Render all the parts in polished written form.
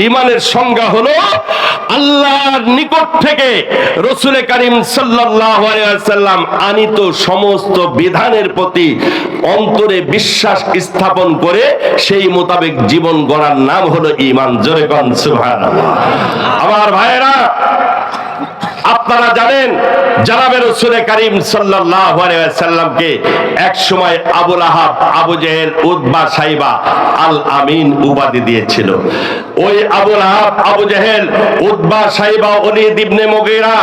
ইমানের সংজ্ঞা হলো আল্লাহর নিকট থেকে রাসূল করিম সাল্লাল্লাহু আলাইহি ওয়াসাল্লাম আনিত সমস্ত বিধানের প্রতি অন্তরে বিশ্বাস স্থাপন করে সেই মোতাবেক জীবন গড়ার নাম হলো ঈমান। জোরে কোন সুবহানাল্লাহ। আমার ভাইয়েরা, আপনারা জানেন জনাবে রাসূল করিম সাল্লাল্লাহু আলাইহি ওয়াসাল্লামকে এক সময় আবু লাহাব, আবু জেহেল, উতবা, সাইবা আল আমিন উপাধি দিয়েছিল। ওই আবু লাহাব, আবু জেহেল, উতবা, সাইবা, ওলীদ ইবনে মুগীরা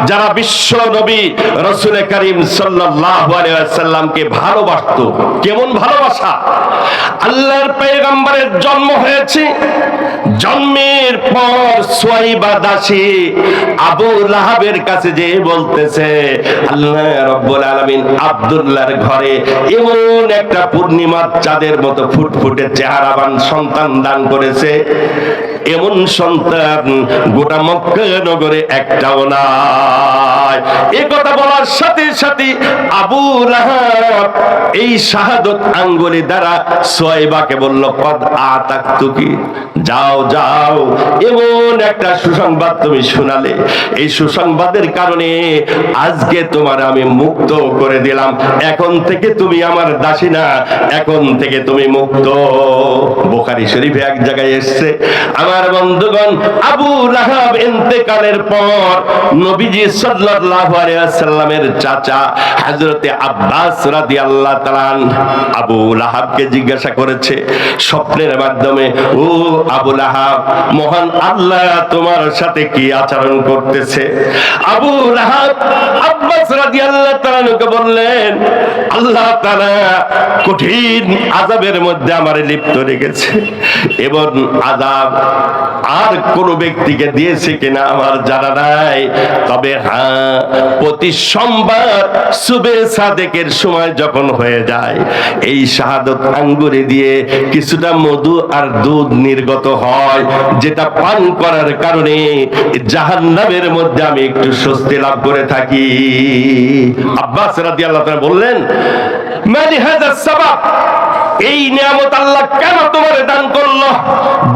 যারা বিশ্ব নবী রাসূল করিম সাল্লাল্লাহু আলাইহি ওয়াসাল্লামকে ভালোবাসতো। কেমন ভালোবাসা! আল্লাহর পয়গম্বরের জন্ম হয়েছে, জন্মের পর সুয়াইবা দাসী আবু লাহাবের কাছে যে বলতেছে আল্লাহ রাব্বুল আলামিন আব্দুল্লাহর ঘরে এমন একটা পূর্ণিমার চাঁদের মতো ফুটফুটে চেহারাবান সন্তান দান করেছে, এমন সন্তান গোটা মক্কা নগরে একটাও নাই। এই কথা বলার সাথে সাথে আবু লাহাব এই শাহাদত আঙ্গুলি দ্বারা সুয়াইবাকে বলল কদ আতাকতুকি, যাও যাও, এমন একটা সুসংবাদ তুমি শোনালে, এই সুসংবাদের কারণে আজকে তোমার আমি মুক্ত করে দিলাম। এখন থেকে তুমি আমার দাসী না, এখন থেকে তুমি মুক্ত। বুখারী শরীফে এক জায়গায় এসেছে, আমার বন্ধুগণ, আবু লাহাব ইন্তেকালের পর নবীজি সাল্লাল্লাহু আলাইহি ওয়াসাল্লামের চাচা হযরতে আব্বাস রাদিয়াল্লাহু তাআলা আবু লাহাবকে জিজ্ঞাসা করেছে স্বপ্নের মাধ্যমে, ও আবু লাহাব, মহান আল্লাহ তোমার সাথে কি আচরণ করতেছে? আবু লাহাব আব্বাস রাদিয়াল্লাহু তাআলাকে বললেন, আল্লাহ তাআলা কঠিন আযাবের মধ্যে আমারে লিপ্ত রেখেছে, এবং আযাব আর কোন ব্যক্তিকে দিয়েছে কিনা আমার জানা নাই। তবে হ্যাঁ, প্রতি সোমবার সুবে সাদেকের সময় যখন হয়ে যায়, এই শাহাদত আঙ্গুরে দিয়ে কিছুটা মধু আর দুধ নির্গত হয়, যেটা পান করার কারণে জাহান্নামের মধ্যে আমি একটু স্বস্তি লাভ করে থাকি। আব্বাস রাদিয়াল্লাহু তাআলা বললেন, মালি হাযা সাবাব, এই নিয়ামত আল্লাহ কেন তোমার দান করলো?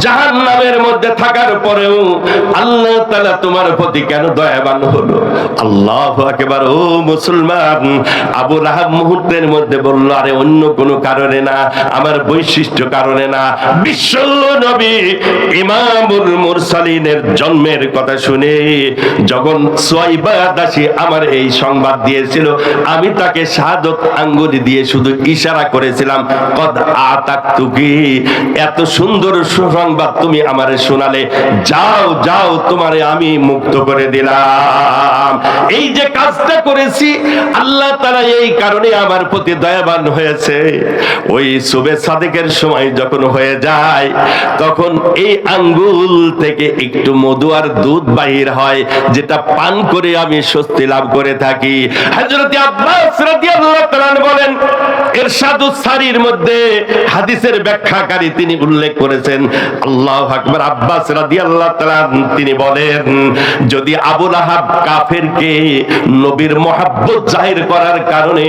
জাহান্নামের মধ্যে থাকার পরেও আল্লাহ তাআলা তোমার প্রতি কেন দয়াবান হলো? আল্লাহু আকবার। ও মুসলমান, আবু লাহাব মুহূর্তের মধ্যে বলল, আরে অন্য কোনো কারণে না, আমার বৈশিষ্ট্য কারণে না, বিশ্ব নবী ইমামুল মুরসালিনের জন্মের কথা শুনে যখন সুয়াইবা দাসী আমার এই সংবাদ দিয়েছিল, আমি তাকে শাহাদত আঙ্গুলি দিয়ে শুধু ইশারা করেছিলাম, কদ আতাকতুকি, এত সুন্দর সুসংবাদ তুমি আমারে শোনালে, যাও যাও, তোমারে আমি মুক্ত করে দিলাম। এই যে কাজটা করেছি, আল্লাহ তাআলা এই কারণে আমার প্রতি দয়াবান হয়েছে। ওই সুবে সাদেকের সময় যখন হয়ে যায়, তখন এই আঙ্গুল থেকে একটু মধু আর দুধ বাহির হয়, যেটা পান করে আমি স্বস্তি লাভ করে থাকি। হযরত আব্বাস রাদিয়াল্লাহু তাআলা বলেন, ইরশাদুস সারির মধ্যে হাদিসের ব্যাখ্যাকারী তিনি উল্লেখ করেছেন, আল্লাহু আকবার, আব্বাস রাদিয়াল্লাহু তাআলা তিনি বলেন, যদি আবু লাহাব কাফেরকে নবীর মহব্বত জাহির করার কারণে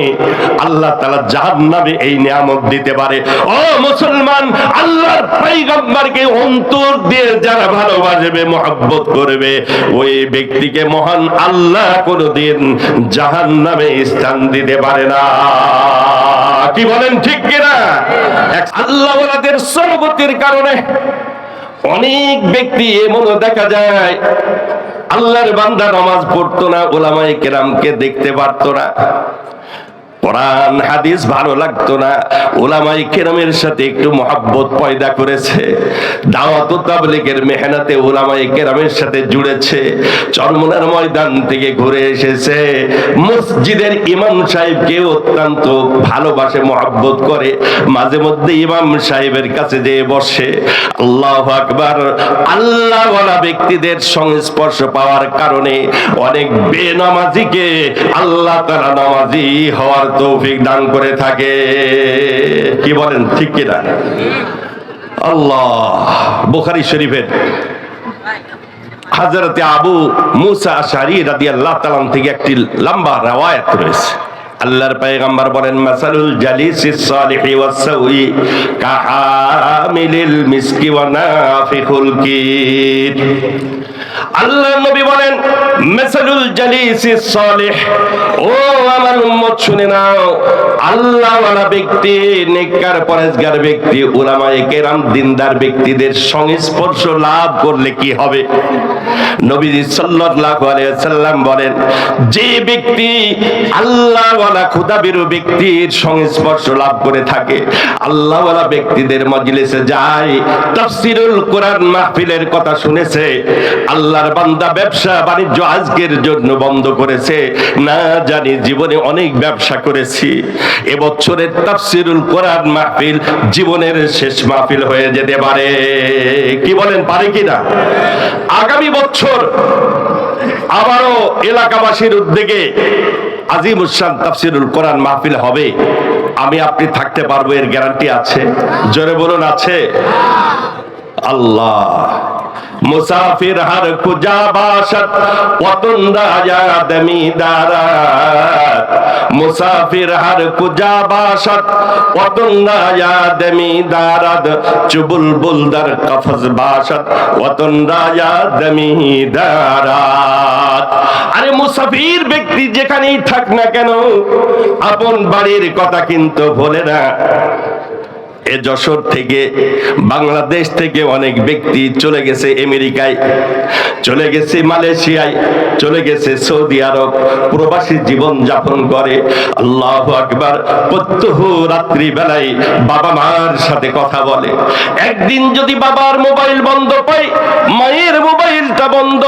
আল্লাহ তাআলা জাহান্নামে এই নিয়ামত দিতে পারে, ও মুসলমান, আল্লাহর পয়গম্বরকে অন্তর দিয়ে যারা ভালোবাসবে, মহব্বত করবে, ওই ব্যক্তিকে মহান আল্লাহ কোনদিন জাহান্নামে স্থান দিতে পারে না। কি বলেন, ঠিক কিনা? আল্লাহ ওয়ালাদের সহবতের কারণে অনেক ব্যক্তি এমনও দেখা যায়, আল্লাহর বান্দা নামাজ পড়তো না, উলামায়ে কেরামকে দেখতে পারতো না, কোরআন হাদিস ভালো লাগতো না, উলামায়ে কেরামের সাথে একটু মহব্বত পয়দা করেছে, দাওয়াত ও তাবলীগের মেহনতে উলামায়ে কেরামের সাথে জুড়েছে, চরমনার ময়দান থেকে ঘুরে এসেছে, মসজিদের ইমাম সাহেবকে অত্যন্ত ভালোবাসে, মহব্বত করে, মাঝে মধ্যে ইমাম সাহেবের কাছে যেয়ে বসে। আল্লাহু আকবার। আল্লাহ ওয়ালা ব্যক্তিদের সংস্পর্শ পাওয়ার কারণে অনেক বেনামাজিকে আল্লাহ তাআলা নামাজি হওয়ার তৌফিক দান করে থাকে। কি বলেন, ঠিক কিনা? আল্লাহ। বুখারী শরীফের হযরতে আবু মুসা আশআরী রাদিয়াল্লাহু তাআলা থেকে একটি লম্বা রওয়ায়াত রয়েছে। আল্লাহর পয়গম্বর বলেন মাসালুল জালিসিস সালিহি ওয়াস সাউই কাহামিলিল মিসকি ওয়া নাফিখুল কির। আল্লাহ নবী বলেন মাসালুল জালিসিস সালিহ, ও আমার উম্মত শুনে নাও, আল্লাহওয়ালা ব্যক্তি, নেককার পরেজগার ব্যক্তি, উলামায়ে কেরাম, দিনদার ব্যক্তিদের সংস্পর্শ লাভ করলে কি হবে? নবীজি সাল্লাল্লাহু আলাইহি ওয়াসাল্লাম বলেন, যে ব্যক্তি আল্লাহওয়ালা খোদাবিরু ব্যক্তির সংস্পর্শ লাভ করে থাকে, আল্লাহওয়ালা ব্যক্তিদের মজলিসে যায়, তাফসীরুল কোরআন মাহফিলের কথা শুনেছে, আল্লাহর বান্দা ব্যবসা বাণিজ্য আজকের জন্য বন্ধ করেছে, না জানি জীবনে অনেক ব্যবসা করেছি, এবছরের তাফসীরুল কোরআন মাহফিল জীবনের শেষ মাহফিল হয়ে যেতে পারে। কি বলেন, পারে কিনা? আগামী বছর আবারও এলাকাবাসীর উদ্যোগে আজিমুস শান তাফসীরুল কোরআন মাহফিল হবে। আমি আপনি থাকতে পারবো, এর গ্যারান্টি আছে? জোরে বলুন, আছে? আল্লাহ মুসাফির হার কুজা বাশত ওয়াতুন রায়াদ মিদারাত, মুসাফির হার কুজা বাশত ওয়াতুন রায়াদ মিদারাত, চুবুল বুলদার কফজ বাশত ওয়াতুন রায়াদ মিদারাত। আরে মুসাফির ব্যক্তি যেখানেই থাক না কেন, আপন বাড়ির কথা কিন্তু ভোলে না। এ যশোর থেকে, বাংলাদেশ থেকে অনেক ব্যক্তি চলে গেছে আমেরিকায়, চলে গেছে মালয়েশিয়ায়, চলে গেছে সৌদি আরব, প্রবাসী জীবন যাপন করে। আল্লাহু আকবার। প্রত্যহ রাত্রি বেলায় বাবা মার সাথে কথা বলে। একদিন যদি বাবার মোবাইল বন্ধ পায়, মায়ের মোবাইলটা বন্ধ,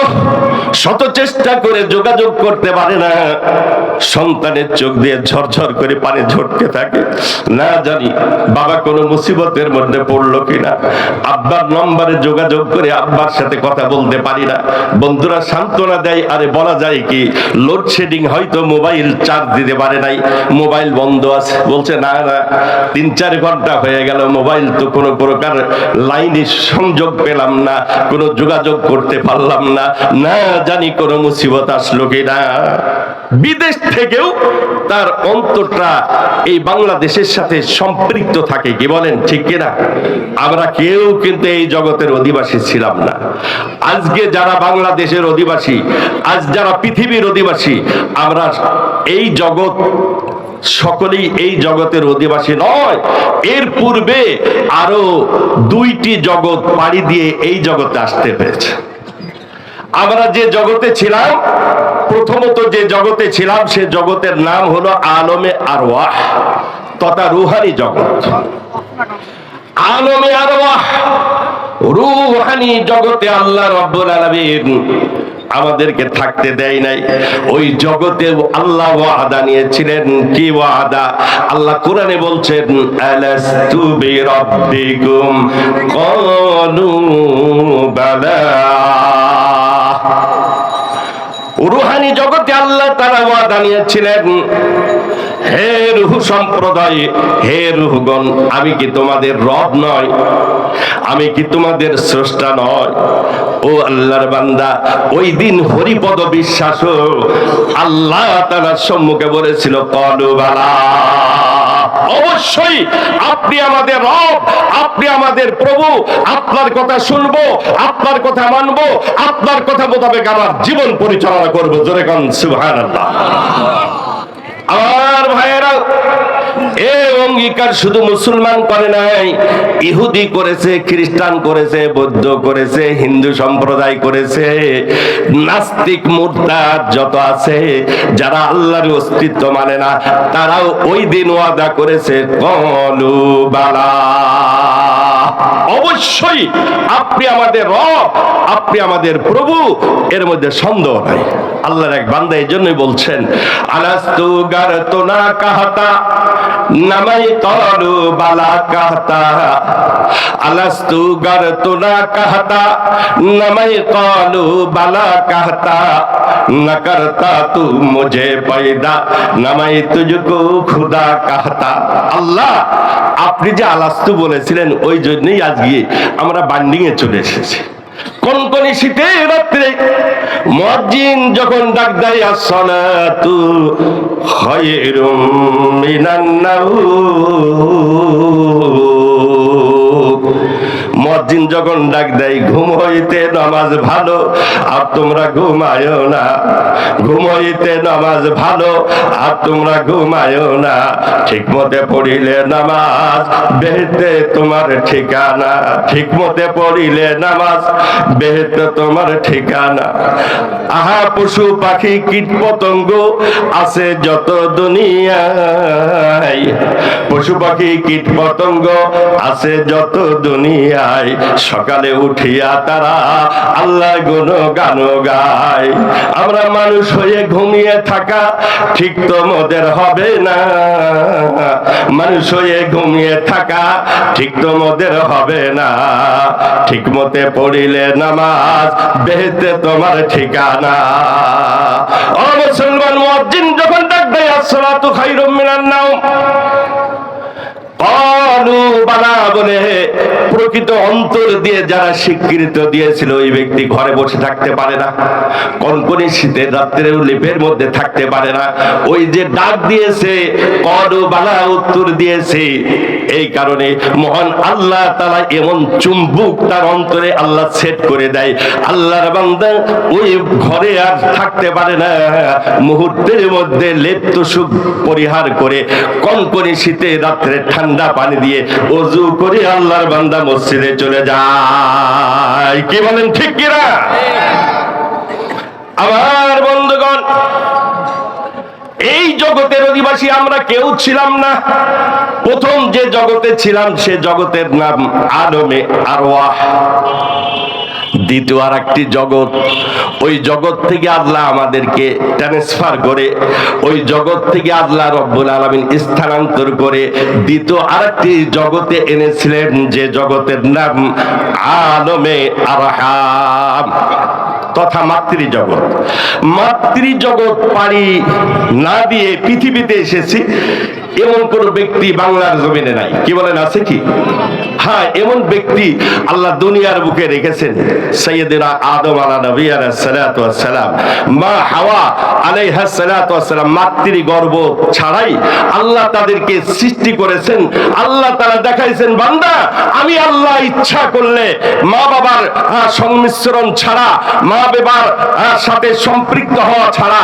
শত চেষ্টা করে যোগাযোগ করতে পারে না, সন্তানের চোখ দিয়ে ঝরঝর করে পানি ঝরতে থাকে। না জানি বাবা কোনো মুসিবতের মধ্যে পড়লো কিনা, আব্বার নম্বরে যোগাযোগ করে আব্বার সাথে কথা বলতে পারি না। বন্ধুরা সান্ত্বনা দেয়, আরে বলা যায় কি, লোডশেডিং, হয়তো মোবাইল চার্জ দিতে পারে নাই, মোবাইল বন্ধ আছে। বলছে না না, 3-4 ঘন্টা হয়ে গেল, মোবাইল তো কোনো প্রকার লাইনে সংযোগ পেলাম না, কোনো যোগাযোগ করতে পারলাম না, না জানি কোনো মুসিবত আসলো কিনা। বিদেশ থেকেও তার অন্তরটা এই বাংলাদেশের সাথে সম্পৃক্ত থাকে। কি বলেন, ঠিক কিনা? আমরা কেউ কিন্তু এই জগতের অধিবাসী ছিলাম না। আজকে যারা বাংলাদেশের অধিবাসী, আজ যারা পৃথিবীর অধিবাসী, আমরা এই জগৎ সকলেই এই জগতের অধিবাসী নয়। এর পূর্বে আরো 2টি জগৎ পাড়ি দিয়ে এই জগতে আসতে হয়েছে। আমরা যে জগতে ছিলাম, প্রথমত যে জগতে ছিলাম, সে জগতের নাম হলো আলমে আরওয়াহ তথা রুহানি জগৎ। আলমে আরওয়াহ, রুহানি জগতে আল্লাহ রাব্বুল আলামিন আমাদেরকে থাকতে দেয় নাই। ওই জগতে আল্লাহ ওয়াদা নিয়েছিলেন। কি ওয়াদা? আল্লাহ কোরআনে বলছেন, আলাস্তু বিরাব্বিকুম ক্বালু বালা। রুহানি জগতে আল্লাহ তাআলা ওয়াদা নিয়েছিলেন, হে রূহ সম্প্রদায়, হে রূহগণ, আমি কি তোমাদের রব নয়? আমি কি তোমাদের স্রষ্টা নয়? ও আল্লাহর বান্দা, ওই দিন হরিপদ বিশ্বাস আল্লাহ তাআলার সম্মুখে বলেছিল, ক্বালু বালা, অবশ্যই আপনি আমাদের রব, আপনি আমাদের প্রভু, আপনার কথা শুনবো, আপনার কথা মানবো, আপনার কথা মোতাবেক আমার জীবন পরিচালনা করবো। জোরে কোন সুবহানাল্লাহ। আমার ভাইয়েরা, এই অঙ্গীকার শুধু মুসলমান করে নাই, ইহুদি করেছে, খ্রিস্টান করেছে, বৌদ্ধ করেছে, হিন্দু সম্প্রদায় করেছে, নাস্তিক মুরতাদ যত আছে, যারা আল্লাহর অস্তিত্ব মানে না, তারাও ওই দিন ওয়াদা করেছে, ক্বালু বালা, অবশ্যই আপনি আমাদের রব, আপনি আমাদের প্রভু, এর মধ্যে সন্দেহ নাই। আল্লাহর এক বান্দা এই জন্যই বলছেন, আলাস্তু গারতুনা কাহাতা নামাই ক্বালু বালা কাহাতা, আলাস্তু গারতুনা কাহাতা নামাই ক্বালু বালা কাহাতা, না করতা তু মুঝে পয়দা নামাই তুঝকো খুদা কাহাতা। আল্লাহ, আপনি যে আলাস্তু বলেছিলেন, ওই জন্যই আজকে আমরা বান্ডিং এ চলে এসেছি। কনকনে শীতের রাত্রে মুয়াজ্জিন যখন ডাক দেয় আসসালাতু খায়রুম মিনান নাওম, মুয়াজ্জিন যখন ডাক দেয় ঘুম হইতে নামাজ ভালো আর তোমরা ঘুমায়ো না, ঘুম হইতে নামাজ ভালো আর তোমরা ঘুমায়ো না, ঠিক মতে পড়িলে নামাজ বেহেশতে তোমার ঠিকানা, ঠিক মতে পড়িলে নামাজ বেহেশতে তোমার ঠিকানা। আহা পশু পাখি কীট পতঙ্গ আছে যত দুনিয়ায়, পশু পাখি কীট পতঙ্গ আছে যত দুনিয়ায়, সকালে উঠিয়া তারা আল্লাহর গুণগান গায়। আমরা মানুষ হয়ে ঘুমিয়ে থাকা ঠিক তোমাদের হবে না, মানুষ হয়ে ঘুমিয়ে থাকা ঠিক তোমাদের হবে না, ঠিক মতে পড়িলে নামাজ বেহেশতে তোমার ঠিকানা। ও মুসলমান, মুয়াজ্জিন যখন ডাক দেয় আসসালাতু খায়রুম মিনান নাওম, ক্বালু বালা বলে প্রকৃত অন্তর দিয়ে যারা স্বীকৃতি দিয়েছিল ওই ব্যক্তি ঘরে বসে থাকতে পারে না, কনকনে শীতের রাত্রে লেপের মধ্যে থাকতে পারে না। ওই যে ডাক দিয়েছে ক্বালু বালা উত্তর দিয়েছে, এই কারণে মহান আল্লাহ তাআলা এমন চুম্বক তার অন্তরে আল্লাহ সেট করে দেয়, আল্লাহর বান্দা ওই ঘরে আর থাকতে পারে না, মুহূর্তের মধ্যে লেপ তোষক পরিহার করে কনকনে শীতের রাত্রে ঠান্ডা পানি দিয়ে ওযু করে আল্লাহর বান্দা মসজিদে চলে যায়। কি বলেন ঠিক কিনা? আমার বন্ধুগণ, এই জগতের অধিবাসী আমরা কেউ ছিলাম না। প্রথম যে জগতে ছিলাম সে জগতের নাম আলমে আরওয়াহ। দ্বিতীয় আর একটি জগৎ, ওই জগৎ থেকে আল্লাহ আমাদেরকে ট্রান্সফার করে, ওই জগৎ থেকে আল্লাহ রব্বুল আলামিন স্থানান্তর করে দ্বিতীয় আরেকটি জগতে এনেছিলেন, যে জগতের নাম আলমে আরহাম তথা মাতৃজগৎ। মাতৃজগৎ পাড়ি না দিয়ে পৃথিবীতে এসেছি এমন কোন ব্যক্তি বাংলার জমিনে নাই। কি বলেন, আছে কি? হ্যাঁ, এমন ব্যক্তি আল্লাহ দুনিয়ার বুকে রেখেছেন। সাইয়্যিদুনা আদম আলাইহিস নবী সালাতু ওয়াস সালাম, মা হাওয়া আলাইহিস সালাতু ওয়াস সালাম মাতৃগর্ভ ছাড়াই আল্লাহ তাদেরকে সৃষ্টি করেছেন। আল্লাহ তাআলা দেখাইছেন, বান্দা আমি আল্লাহ ইচ্ছা করলে মা বাবার সংমিশ্রণ ছাড়া, মা বাবার সাথে সম্পৃক্ত হওয়া ছাড়া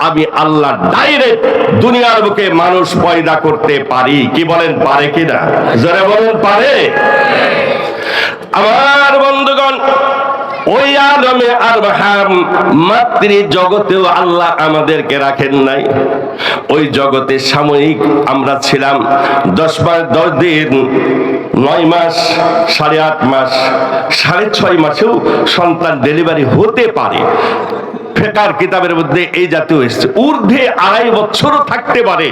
আমি আল্লাহ ডাইরেক্ট দুনিয়ার বুকে মানুষ পয়দা করতে পারি। কি বলেন, পারে কিনা? জোরে বলেন, পারে? আমার বন্ধুগণ, ওই আলমে আরহাম মাতৃ জগতেও আল্লাহ আমাদেরকে রাখেন নাই। ওই জগতে সাময়িক আমরা ছিলাম 10 দিন, 9 মাস, 8.5 মাস, 6.5 মাসেও সন্তান ডেলিভারি হতে পারে। ফিকহের কিতাবের মধ্যে এই জাতীয় এসেছে। ঊর্ধ্বে 2.5 বছরও থাকতে পারে।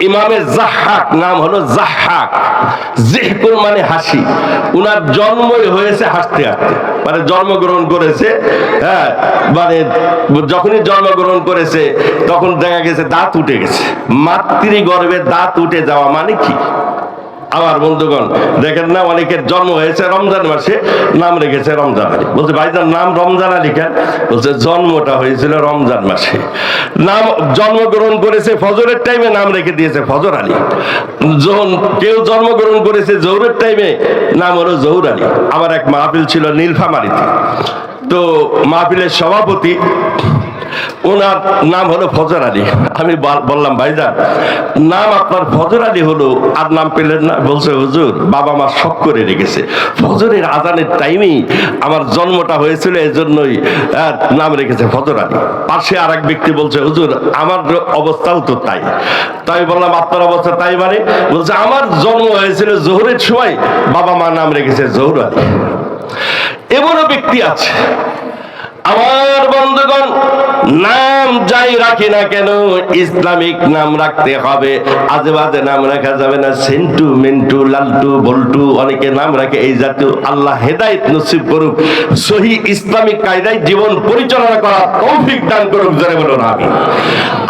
ইমামে যাহহাক, নাম হলো যাহহাক, জিহকুর মানে হাসি, উনার জন্মই হয়েছে হাসতে হাসতে, মানে জন্মগ্রহণ করেছে। হ্যাঁ, মানে যখনই জন্মগ্রহণ করেছে তখন দেখা গেছে দাঁত উঠে গেছে। মাতৃগর্ভে দাঁত উঠে যাওয়া মানে কি? আমার বন্ধুগণ দেখেন না, অনেকের জন্ম হয়েছে রমজান মাসে, নাম রেখেছে রমজান আলী। বলছে ভাইজান নাম রমজান আলী কেন? বলছে জন্মটা হয়েছিল রমজান মাসে, নাম জন্মগ্রহণ করেছে ফজরের টাইমে, নাম রেখে দিয়েছে ফজর আলী। যখন কেউ জন্মগ্রহণ করেছে জোহরের টাইমে, নাম হলো জহুর আলী। আমার এক মাহফিল ছিল নীলফামারীতে, তো মাহফিলের সভাপতি ওনার নাম হলো ফজর আলী। আমি বললাম ভাইজান নাম আপনার ফজর আলী হলো, আর নাম পেলেন না? বলছে হুজুর বাবা মা শখ করে রেখেছে, ফজরের আজানের টাইমেই আমার জন্মটা হয়েছিল, এজন্যই নাম রেখেছে ফজর আলী। পাশে আর এক ব্যক্তি বলছে হুজুর আমার অবস্থাও তো তাই। তাই বললাম আপনার অবস্থা তাই মানে? বলছে আমার জন্ম হয়েছিল জোহরের সময়, বাবা মা নাম রেখেছে জহুর আলী। এমনও ব্যক্তি আছে। আমার বন্ধুগণ নাম যাই রাখি না কেন ইসলামিক নাম রাখতে হবে, আজে বাজে নাম রাখা যাবে না। সেন্টু মিন্টু লালটু বল্টু অনেকে নাম রাখে এই জাতীয়। আল্লাহ হেদায়েত নসিব করুক, সহি ইসলামিক কায়দায় জীবন পরিচালনা করার তৌফিক দান করুক, জোরে বলুন আমিন।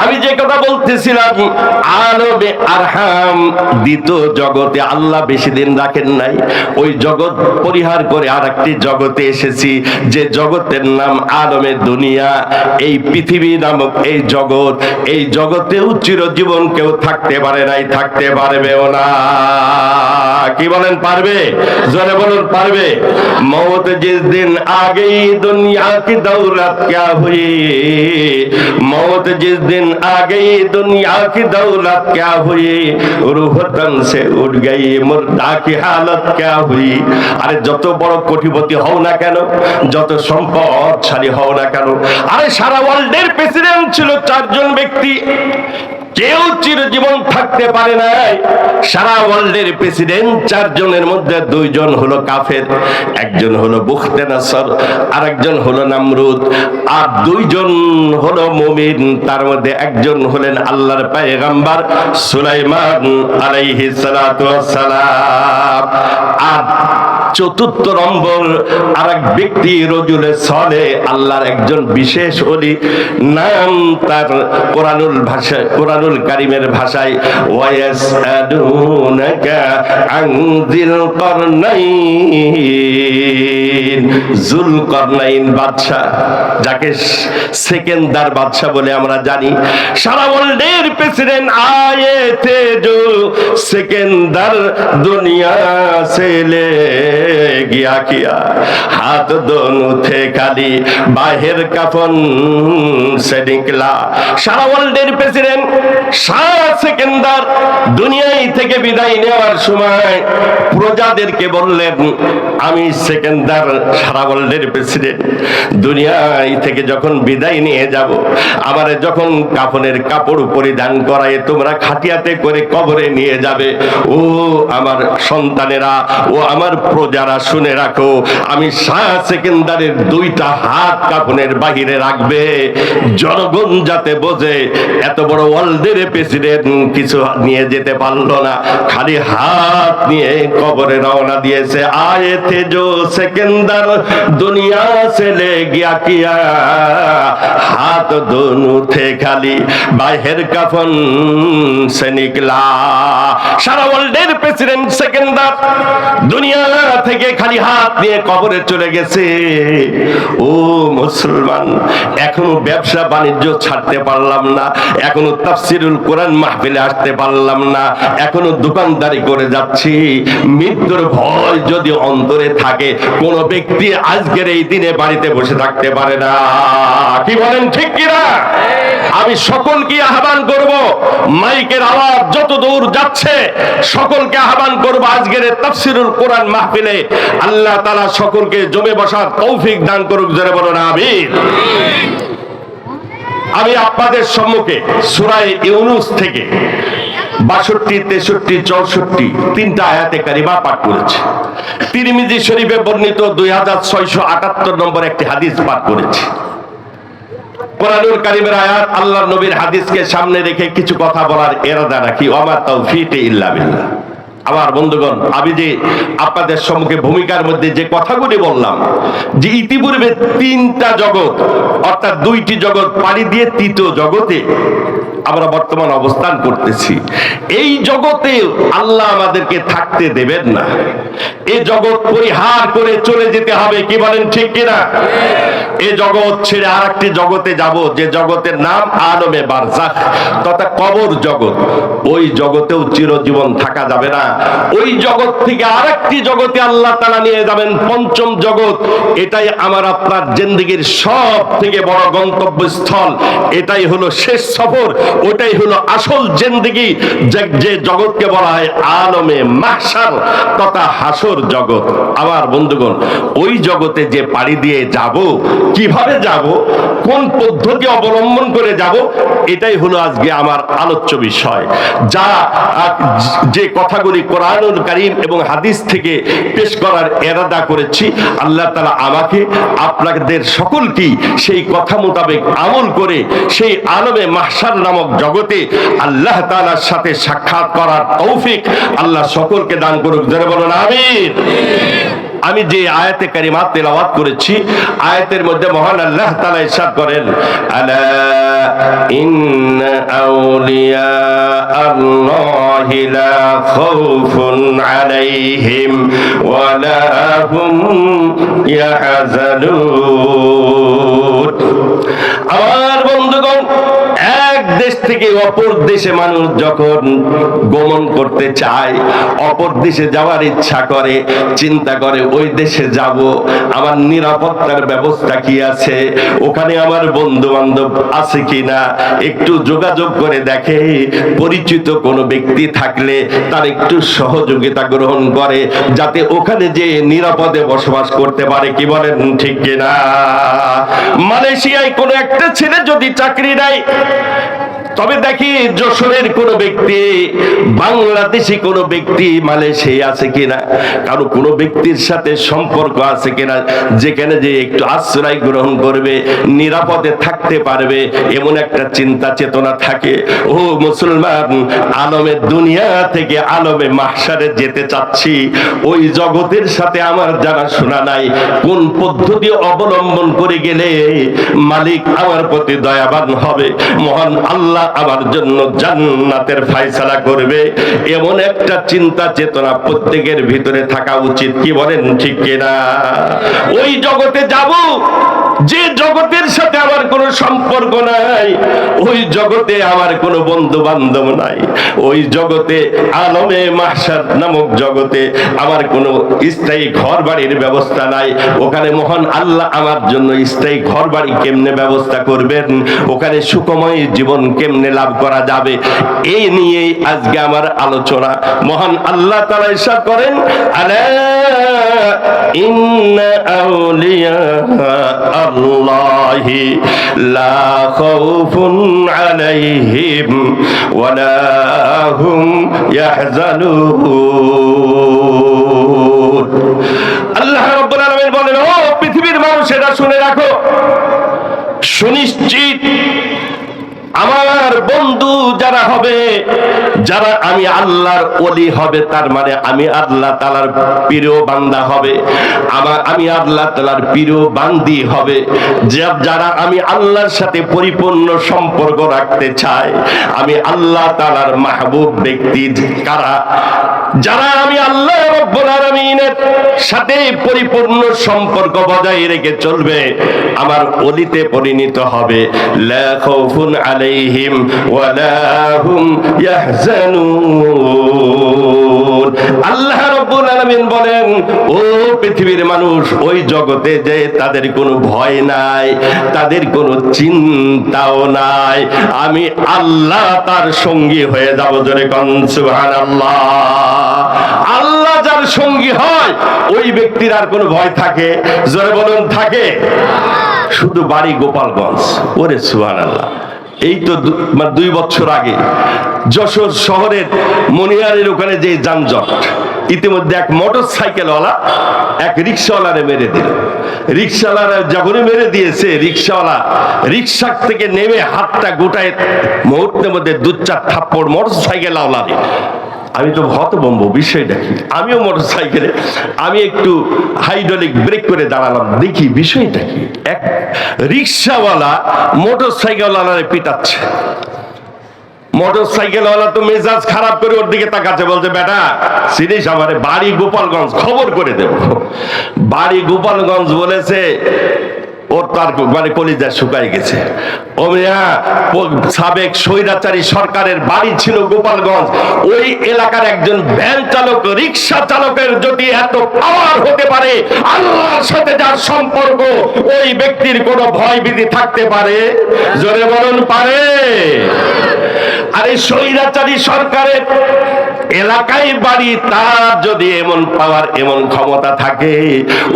আমি যে কথা বলতেছিলাম, আলমে আরহাম দ্বিতীয় জগতে আল্লাহ বেশি দিন রাখেন নাই। ওই জগৎ পরিহার করে আর একটি জগতে এসেছি, যে জগতের নাম আলমে দুনিয়া। এই পৃথিবী নামক এই জগৎ, এই জগতেও চিরজীবন কেউ থাকতে পারে নাই, থাকতে পারবেও না। কি বলেন পারবে? জোরে বলুন পারবে। মौत जिस दिन आ गई दुनिया की दौलत क्या हुई, मौत जिस दिन आ गई दुनिया की दौलत क्या हुई, रूह तन से उठ गई मुर्दा की हालत क्या हुई। আরে যত বড় কোটিপতি হও না কেন, যত সম্পদশালী হও না কেন, আরে সারা ওয়ার্ল্ডের প্রেসিডেন্ট ছিল 4 জন ব্যক্তি, কেউ চিরজীবন থাকতে পারে নাই। সারা ওয়ার্ল্ডের প্রেসিডেন্ট 4 জনের মধ্যে 2 জন হলো কাফের, একজন হলো বুখতে নাসর, আর একজন হলো নামরুদ, আর 2 জন হলো মুমিন। তার মধ্যে একজন হলেন আল্লাহর পয়গম্বর সুলাইমান আলাইহিস সালাতু ওয়াস সালাম। আর চতুর্থ নম্বর আরেক ব্যক্তি রজুলে সলে, আল্লাহর একজন বিশেষ ওলি, নাম তার কোরআনুল ভাষায়, কোরআনুল কারীমের ভাষায় ওয়ায়াসআলুনাকা আন যিল করনাইন, যুলকরনাইন বাদশা, যাকে সেকেন্দার বাদশা বলে আমরা জানি। সারা ওয়ার্ল্ডের প্রেসিডেন্ট আয়ে থে जो सिकंदर दुनिया से ले गया किया, हाथ दोनों थे खाली बाहर कफन से निकला। সারা ওয়ার্ল্ডের প্রেসিডেন্ট শাহ সেকেন্দার দুনিয়ায় থেকে বিদায় নেওয়ার সময় প্রজাদেরকে বললেন, আমি সেকেন্দার সারা ওয়ার্ল্ডের প্রেসিডেন্ট, দুনিয়ায় থেকে যখন বিদায় নিয়ে যাব, আমারে যখন কাফনের কাপড় পরিধান করায় তোমরা খাটিয়াতে করে কবরে নিয়ে যাবে, ও আমার সন্তানেরা, ও আমার প্রজারা শুনে রাখো, আমি শাহ সেকেন্দারের 2টা হাত কাফনের বাহিরে রাখবে, জনগণ যাতে বোঝে এত বড় ওয়ার্ল্ডের প্রেসিডেন্ট কিছু নিয়ে যেতে পারলো না, খালি হাত নিয়ে কবরে রওনা দিয়েছে। आए थे जो सिकंदर दुनिया से ले गया किया, हाथ दोनों थे खाली बाहर कफन से निकला। সারা ওয়ার্ল্ডের প্রেসিডেন্ট সেকেন্দার দুনিয়া থেকে খালি হাত নিয়ে কবরে চলে গেছে। ও মুসলমান, এখনো ব্যবসা বাণিজ্য ছাড়তে পারলাম না, এখনো তাফসিরুল কোরআন মাহফিলে আসতে পারলাম না, এখনো দোকানদারি করে যাচ্ছি। মৃত্যুর ভয় যদি অন্তরে থাকে, কোন ব্যক্তি আজকের এই দিনে বাড়িতে বসে থাকতে পারে না। কি বলেন ঠিক কিনা? আমি সকলকে আহ্বান করব, মাইকের আওয়াজ যত দূর যাচ্ছে সকলকে আহ্বান করব আজকের তাফসিরুল কোরআন মাহফিলে। আল্লাহ তাআলা সকলকে জমে বসার তৌফিক দান করুক, জোরে বলুন আমিন। আমি আপনাদের সম্মুখে সূরা ইউনূস থেকে 62, 63, 64 3টা আয়াতে কারিমা পাঠ করেছি। তিরমিজি শরীফে বর্ণিত 2678 নম্বর একটি হাদিস পাঠ করেছি। কোরআনুল কারীমের আয়াত, আল্লাহর নবীর হাদিসকে সামনে রেখে কিছু কথা বলার ইরাদা রাখি। ওয়া তাওফীক ইল্লা বিল্লাহ। আমার বন্ধুগণ, আমি যে আপনাদের সম্মুখে ভূমিকার মধ্যে যে কথাগুলি বললাম, যে ইতিপূর্বে 3টা জগৎ অর্থাৎ 2টি জগৎ পাড়ি দিয়ে 3য় জগতে আমরা বর্তমান অবস্থান করতেছি। এই জগতে আল্লাহ আমাদেরকে থাকতে দেবেন না, এই জগৎ পরিহার করে চলে যেতে হবে। কি বলেন ঠিক কিনা? এই জগৎ ছেড়ে আরেকটি জগতে যাব, যে জগতের নাম আলমে বারজাখ তথা কবর জগৎ। ওই জগতেও চিরজীবন থাকা যাবে না। ওই জগৎ থেকে আরেকটি জগতে আল্লাহ তাআলা নিয়ে যাবেন, 5ম জগৎ। এটাই আমার আপনার জিন্দেগীর সব থেকে বড় গন্তব্যস্থল, এটাই হলো শেষ সফর। ওটাই হলো আসল জিন্দেগি, যে জগৎকে বলা হয় আলমে মাহশার তথা হাসর জগৎ। আমার বন্ধুগণ, ওই জগতে যে পাড়ি দিয়ে যাব, কিভাবে যাব, কোন পদ্ধতি অবলম্বন করে যাব, এটাই হলো আজকে আমার আলোচ্য বিষয়। যে কথাগুলি কোরআনুল কারীম এবং হাদিস থেকে পেশ করার ইরাদা করেছি, আল্লাহ তাআলা আমাকে আপনাদের সকলকেই সেই কথা মোতাবেক আমল করে সেই আলমে মাহশার নামক জগতে আল্লাহ তাআলার সাথে সাক্ষাৎ করার তৌফিক আল্লাহ সকলকে দান করুক। যারা বলুন আমিন। আমি যে আয়াতে কারিমা তেলাওয়াত করেছি, আয়াতের মধ্যে মহান আল্লাহ তাআলা ইরশাদ করেন, আলা ইন্না আউলিয়া আল্লাহি লা খাউফুন আলাইহিম ওয়া লা হুম ইয়াহজানুন। আমার বন্ধুগণ, এক দেশ থেকে অপর দেশে মানুষ যখন গমন করতে চায়, অপর দেশে যাওয়ার ইচ্ছা করে, চিন্তা করে ওই দেশে যাব, আমার নিরাপত্তার ব্যবস্থা কি আছে, ওখানে আমার বন্ধু বান্ধব আছে কিনা, একটু যোগাযোগ করে দেখে, পরিচিত কোনো ব্যক্তি থাকলে তার একটু সহযোগিতা গ্রহণ করে, যাতে ওখানে যে নিরাপদে বসবাস করতে পারে। কি বলেন ঠিক কিনা? মালয়েশিয়ায় কোনো একটা ছেলে যদি চাকরি নেয়, তবে দেখি যশোরের কোন ব্যক্তি, বাংলাদেশি কোন ব্যক্তি মালয়েশিয়া আছে কিনা, কারো কোন ব্যক্তির সাথে সম্পর্ক আছে কিনা, যেখানে যে একটু আশ্রয় গ্রহণ করবে, নিরাপদে থাকতে পারবে, এমন একটা চিন্তা চেতনা থাকে। ও মুসলমান, আলমে দুনিয়া থেকে আলমে মাহশারে যেতে চাচ্ছি, ওই জগতের সাথে আমার জানা শোনা নাই, কোন পদ্ধতি অবলম্বন করে গেলে মালিক আমার প্রতি দয়াবান হবে, মহান আল্লাহ আমার জন্য জান্নাতের ফয়সালা করবে, এমন একটা চিন্তা চেতনা প্রত্যেকের ভিতরে থাকা উচিত। কি বলেন ঠিক কিনা? ওই জগতে যাব যে জগতের সাথে আমার কোনো সম্পর্ক নাই, ওই জগতে আমার কোনো বন্ধু বান্ধব নাই, ওই জগতে আলমে মাহশার নামক জগতে আমার কোনো স্থায়ী ঘর বাড়ির ব্যবস্থা নাই। ওখানে মহান আল্লাহ আমার জন্য স্থায়ী ঘর বাড়ি কেমনে ব্যবস্থা করবেন, ওখানে সুখময় জীবন কেমনে লাভ করা যাবে, এই নিয়েই আজকে আমার আলোচনা। মহান আল্লাহ তাআলা ইরশাদ করেন, আলা ইন্না আউলিয়া আল্লাহি লা খাউফুন আলাইহিম ওয়া লা হুম ইয়াহজানুন। আল্লাহ রাব্বুল আলামিন বলেন, ও পৃথিবীর মানুষেরা শুনে রাখো, সুনিশ্চিত আমার বন্ধু যারা হবে, যারা আমি আল্লাহর ওলি হবে, তার মানে আমি আল্লাহ তাআলার প্রিয় বান্দা হবে, আমি আল্লাহ তাআলার প্রিয় বান্দি হবে, যারা আমি আল্লাহর সাথে পরিপূর্ণ সম্পর্ক রাখতে চায়, আমি আল্লাহ তাআলার মাহবুব ব্যক্তি কারা, যারা আমি আল্লাহ রাব্বুল আলামিনের সাথে পরিপূর্ণ সম্পর্ক বজায় রেখে চলবে, আমার ওলিতে পরিণত হবে। লা খাউফুন আলাইহিম ওয়া লা হুম ইয়াহজানুন। আল্লাহ রাব্বুল আলামিন বলেন, ও পৃথিবীর মানুষ, ওই জগতে যে তাদের কোনো ভয় নাই, তাদের কোনো চিন্তাও নাই, আমি আল্লাহ তার সঙ্গী হয়ে যাব। জোরে কোন সুবহানাল্লাহ। আল্লাহ যার সঙ্গী হয়, ওই ব্যক্তির আর কোনো ভয় থাকে? জোরে বলুন, থাকে? শুধু বাড়ি গোপালগঞ্জ। ওরে সুবহানাল্লাহ। এই তো 2 বছর আগে যশোর শহরের মনিহারের ওখানে যে যানজট, ইতিমধ্যে এক মোটর সাইকেলওয়ালা এক রিক্সাওয়ালারে মেরে দিল। রিক্সাওয়ালারা যখনই মেরে দিয়েছে, রিক্সাওয়ালা রিক্সা থেকে নেমে হাতটা গোটায় মুহূর্তের মধ্যে 2-4 থাপ্পড় মোটর সাইকেলওয়ালারে। আমি তো হতভম্ব, বিষয়টা কি? আমিও মোটর সাইকেলে, আমি একটু হাইড্রোলিক ব্রেক করে দাঁড়ালাম, দেখি বিষয়টা কি। এক রিক্সাওয়ালা মোটর সাইকেলওয়ালারে পিটাচ্ছে। মোটর সাইকেলওয়ালা তো মেজাজ খারাপ করে ওর দিকে তাকাচ্ছে, বলছে, বেটা সিরিজ আমারে বাড়ি গোপালগঞ্জ, খবর করে দেব। বাড়ি গোপালগঞ্জ বলেছে, ওর তার মানে কলিজা শুকাই গেছে। ও মিয়া, সাবেক স্বৈরাচারী সরকারের বাড়ি ছিল গোপালগঞ্জ। ওই এলাকার একজন ভ্যান চালক, রিক্সা চালকের যদি এত পাওয়ার হতে পারে, আল্লাহর সাথে যার সম্পর্ক, ওই ব্যক্তির কোনো ভয় ভীতি থাকতে পারে? জোরে বলুন, পারে? আরে স্বৈরাচারী সরকারের এলাকায় বাড়ি, তার যদি এমন পাওয়ার এমন ক্ষমতা থাকে,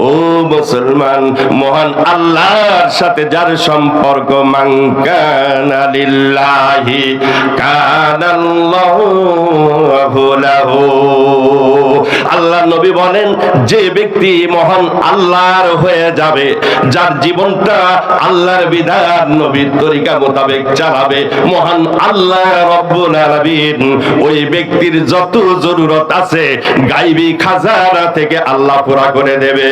ও মুসলমান, মহান আল্লাহর সাথে যার সম্পর্ক, মান কানা লিল্লাহি কানাল্লাহু লাহু। আল্লাহ নবী বলেন, যে ব্যক্তি মহান আল্লাহর হয়ে যাবে, যার জীবনটা আল্লাহর বিধান নবীর তরিকা মোতাবেক চালাবে, মহান আল্লাহ রব্বুল আলামিন ওই ব্যক্তির যত জরুরত আছে গায়বী খাজানা থেকে আল্লাহ পুরা করে দেবে।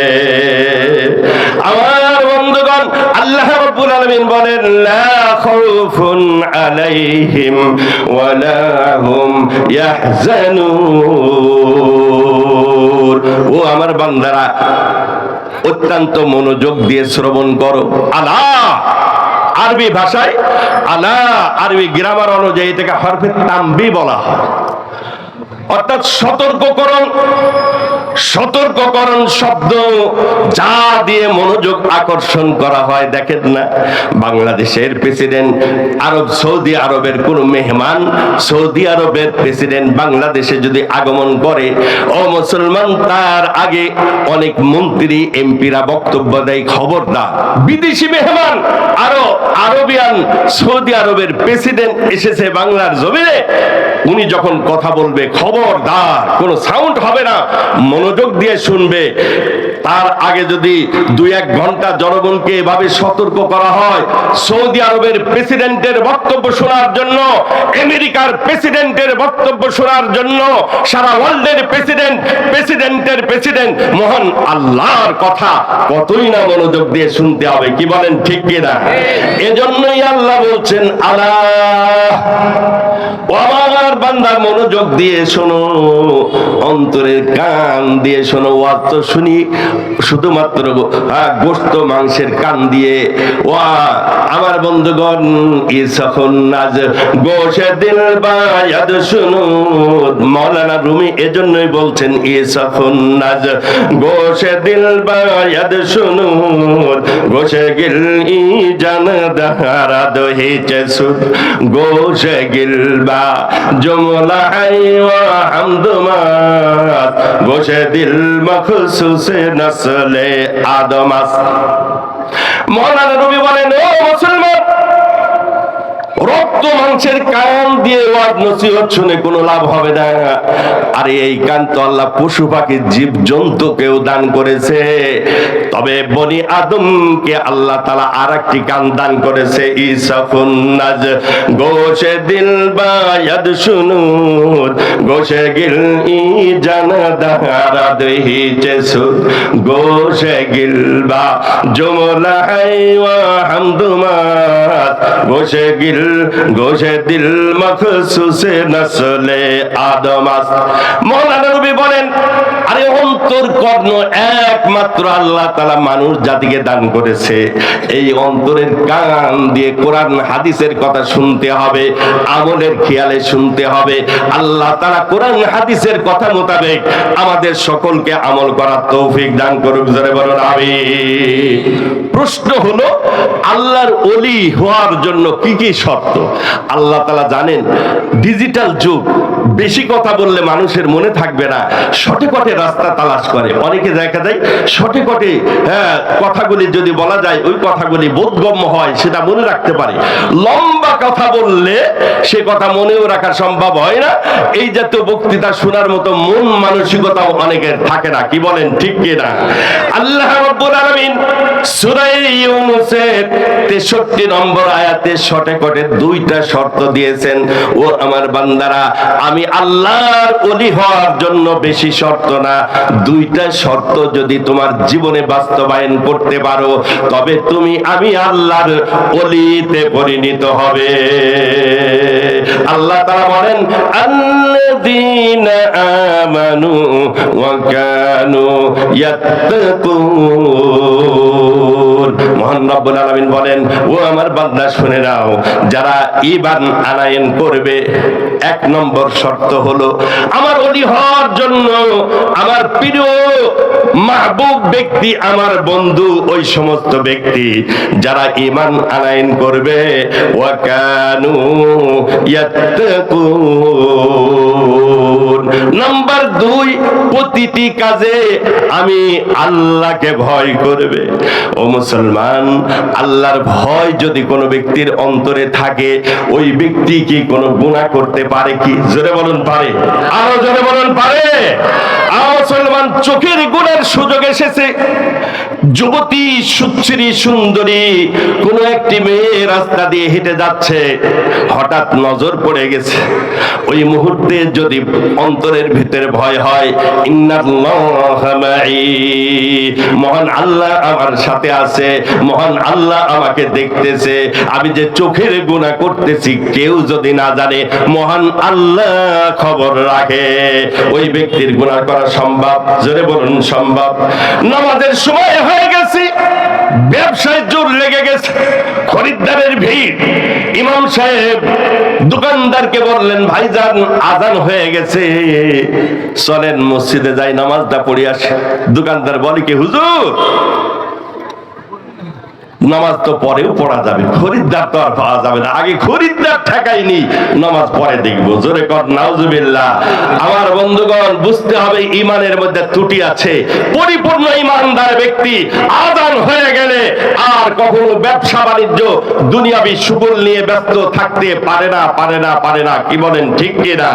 আমার বন্ধুগণ, আল্লাহ রব্বুল আলামিন বলেন, লা খাউফুন আলাইহিম ওয়ালা হুম ইয়াহজানুন। ও আমার বান্দারা, অত্যন্ত মনোযোগ দিয়ে শ্রবণ করো। আলা আরবি ভাষায়, আলা আরবি গ্রামার অনুযায়ী এটাকে হরফে তামবি বলা হয়, অর্থাৎ সতর্ককরণ। সতর্ককরণ শব্দ যা দিয়ে মনোযোগ আকর্ষণ করা হয়। দেখেন না, বাংলাদেশের প্রেসিডেন্ট আরব সৌদি আরবের কোন মেহমান, সৌদি আরবের প্রেসিডেন্ট বাংলাদেশে যদি আগমন করে, ও মুসলমান, তার আগে অনেক মন্ত্রী এমপিরা বক্তব্য দেয়, খবরদার বিদেশি মেহমান, আরো আরবিয়ান সৌদি আরবের প্রেসিডেন্ট এসেছে বাংলার জমিনে, উনি যখন কথা বলবে খবরদার কোনো সাউন্ড হবে না, মনোযোগ দিয়ে শুনবে। তার আগে যদি 2-1 ঘন্টা জনগণকে এভাবে সতর্ক করা হয়, সৌদি আরবের প্রেসিডেন্টের বক্তব্য শোনার জন্য, আমেরিকার প্রেসিডেন্টের বক্তব্য শোনার জন্য, সারা ওয়ার্ল্ডের প্রেসিডেন্টের প্রেসিডেন্ট মহান আল্লাহর কথা কতই না মনোযোগ দিয়ে শুনতে হবে। কি বলেন, ঠিক কিনা? এজন্যই আল্লাহ বলছেন, আলা, ও আমার বান্দা, মনোযোগ দিয়ে শোনো, অন্তরের কান দিয়ে শোনো। ওয়াজ তো শুনি শুধুমাত্র গোশত মাংসের কান দিয়ে। ওয়া আমার বন্ধুগণ, ইসখন নাজ গোশে দিল বায়াদ শুনো। মাওলানা রুমি এজন্যই বলছেন, ইসখন নাজ গোশে দিল বায়াদ শুনো, গোশে গিল ই জান দারা দহিচে সুদ, গোশে গিল বা জুমলা ওয়া হামদুমাত, গোশে দিল মখসুস নসলে আদমাস। মাওলানা রবি বলেন, ও মুসলমান, রক্ত মাংসের কান দিয়ে ওয়াজ নসিহত শুনে কোনো লাভ হবে না। আর এই কান তো আল্লাহ পশু পাখি জীব জন্তুকেও দান করেছে, তবে বনি আদমকে আল্লাহ তাআলা আরেকটি কান দান করেছে। ইসাফুন নাজ গোশে দিল বায়াদ শুনুদ, গোশে গিল ই জানা দারা দহি চেসুদ, গোশে গিল বা জুমলা ওয়া হামদুমাত, গোশে গিল গোশে দিল মখসুসে নসলে আদমাস। মাওলানা রবি বলেন, আরে অন্তর কর্ণ একমাত্র আল্লাহ তাআলা মানুষ জাতিকে দান করেছে। এই অন্তরের কান দিয়ে কোরআন হাদিসের কথা শুনতে হবে, আমলের খেয়ালে শুনতে হবে। আল্লাহ তাআলা কোরআন হাদিসের কথা মোতাবেক আমাদের সকলকে আমল করার তৌফিক দান করুক। জোরে বলুন আমিন। প্রশ্ন হলো, আল্লাহর ওলি হওয়ার জন্য কি কি শর্ত? আল্লাহ তাআলা জানেন, ডিজিটাল যুগ, বেশি কথা বললে মানুষের মনে থাকবে না, শর্টকাটে রাস্তা তালাশ করে। অনেকে দেখা যায় শর্টকাটে কথাগুলি যদি বলা যায়, ওই কথাগুলি বোধগম্য হয়, সেটা মনে রাখতে পারে। লম্বা কথা বললে সে কথা মনেও রাখা সম্ভব হয় না। এই জাতীয় বক্তৃতা শোনার মতো মন মানসিকতাও অনেকের থাকে না। কি বলেন, ঠিক কিনা? আল্লাহ রাব্বুল আলামিন সূরা ইউনূসের 63 নম্বর আয়াতে শর্টকাটে 2টা শর্ত দিয়েছেন। ও আমার বান্দারা, আমি আল্লাহর ওলি হওয়ার জন্য বেশি শর্ত না, 2টা শর্ত যদি তোমার জীবনে বাস্তবায়ন করতে পারো, তবে তুমি আমি আল্লাহর ওলিতে পরিণত হবে। আল্লাহ তাআলা বলেন, আল্লাযীনা আমানু ওয়া কানু ইয়াত্তাকুন। মহান রব্বুল আলামিন বলেন, ও আমার বান্দা শুনে নাও, যারা ঈমান আনয়ন করবে, এক নম্বর শর্ত হলো আমার ওলি হওয়ার জন্য আমার প্রিয় মাহবুব ব্যক্তি, আমার বন্ধু, ওই সমস্ত ব্যক্তি যারা ঈমান আনয়ন করবে, ওয়া কানু ইয়াত্তাকুন। নাম্বার 2, প্রতিটি কাজে আমি আল্লাহকে ভয় করবে। ও মুসলমান, আল্লাহর ভয় যদি কোনো ব্যক্তির অন্তরে থাকে, ওই ব্যক্তি কি কোনো গুনাহ করতে পারে কি? জোরে বলুন পারে? আরো জোরে বলুন পারে? মুসলমান, চোখের গুণের সুযোগ এসেছে, যুবতী সুশ্রী সুন্দরী কোন একটি মেয়ে রাস্তা দিয়ে হেঁটে যাচ্ছে, হঠাৎ নজর পড়ে গেছে। ওই মুহূর্তে যদি অন্তরের ভিতরে ভয় হয়, ইন্নাল্লাহা মাই, মহান আল্লাহ আমার সাথে আছে, মহান আল্লাহ আমাকে দেখতেছে, আমি যে চোখের গুনাহ করতেছি কেউ যদি না জানে, মহান আল্লাহ খবর রাখে, ওই ব্যক্তির গুনাহ করা সম্ভব। জোরে বলুন সম্ভব। নামাজের সময় হয়ে গেছে, ব্যবসায় জোর লেগে গেছে, খরিদ্দারের ভিড়, ইমাম সাহেব দোকানদারকে বললেন, ভাইজান আজান হয়ে গেছে, চলেন মসজিদে যাই নামাজটা পড়ে আসি। দোকানদার বলে কি, হুজুর নামাজ তো পরেও পড়া যাবে, খরিদ্দার তো আর পাওয়া যাবে না, আগে খরিদ্দার ঠেকাইনি, নামাজ পরে দেখবো। জোরে কর নাউজুবিল্লাহ। আমার বন্ধুগণ, বুঝতে হবে ঈমানের মধ্যে ত্রুটি আছে। পরিপূর্ণ ঈমানদার ব্যক্তি আযান হয়ে গেলে আর কখনো ব্যবসা বাণিজ্য দুনিয়াবি সুবল নিয়ে ব্যস্ত থাকতে পারে না, পারে না, পারে না। কি বলেন, ঠিক কিনা?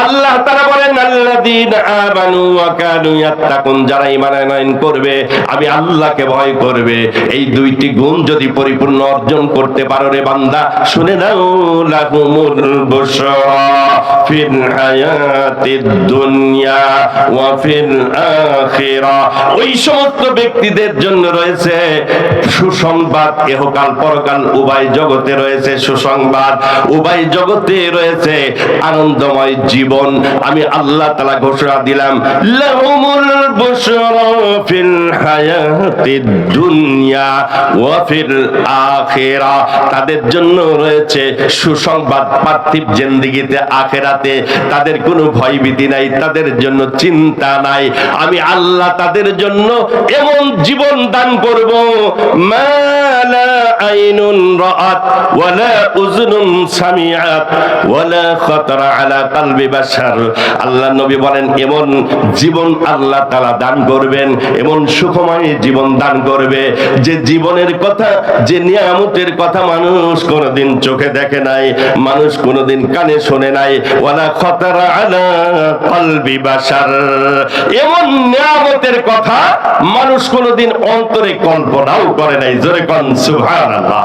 আল্লাহ তাআলা বলেন, আল্লাযীনা আমানু ওয়া কানু ইয়াত্তাকুন, যারা ঈমান আনয়ন করবে, আমি আল্লাহকে ভয় করবে, এই দুইটি গুণ যদি পরিপূর্ণ অর্জন করতে পারো রে বান্দা, শুনে নাও, লাহুমুল বুশরা ফিল হায়াতিদ দুনিয়া ওয়া ফিল আখিরা, ওই সমস্ত ব্যক্তিদের জন্য রয়েছে সুসংবাদ, ইহকাল পরকাল উভয় জগতে রয়েছে সুসংবাদ, উভয় জগতে রয়েছে আনন্দময় জীবন। আমি আল্লাহ তাআলা ঘোষণা দিলাম, লাহুমুল বুশরা ফিল হায়াতিদ দুনিয়া ওয়া ফিল আখিরা, তাদের জন্য রয়েছে সুসংবাদ পার্থিব জিন্দেগিতে, আখিরাতে তাদের কোনো ভয়ভীতি নাই, তাদের জন্য চিন্তা নাই। আমি আল্লাহ তাদের জন্য এমন জীবন দান করব, মা লা আইনুন রাআত ওয়া লা উযুনুন সামিআত ওয়া লা খাতারা আলা কলবি বাশার। আল্লাহ নবী বলেন, এমন জীবন আল্লাহ তাআলা দান করবেন, এমন সুখময় জীবন দান করবে, যে জীবনের কথা, যে নিয়ামতের কথা মানুষ কোনদিন চোখে দেখে নাই, মানুষ কোনদিন কানে শোনে নাই, ওয়ালা খাতারা আলা কলবি বাশার, এমন নিয়ামতের কথা মানুষ কোনদিন অন্তরে কল্পনাও করে নাই। জোরে কোন সুবহানাল্লাহ।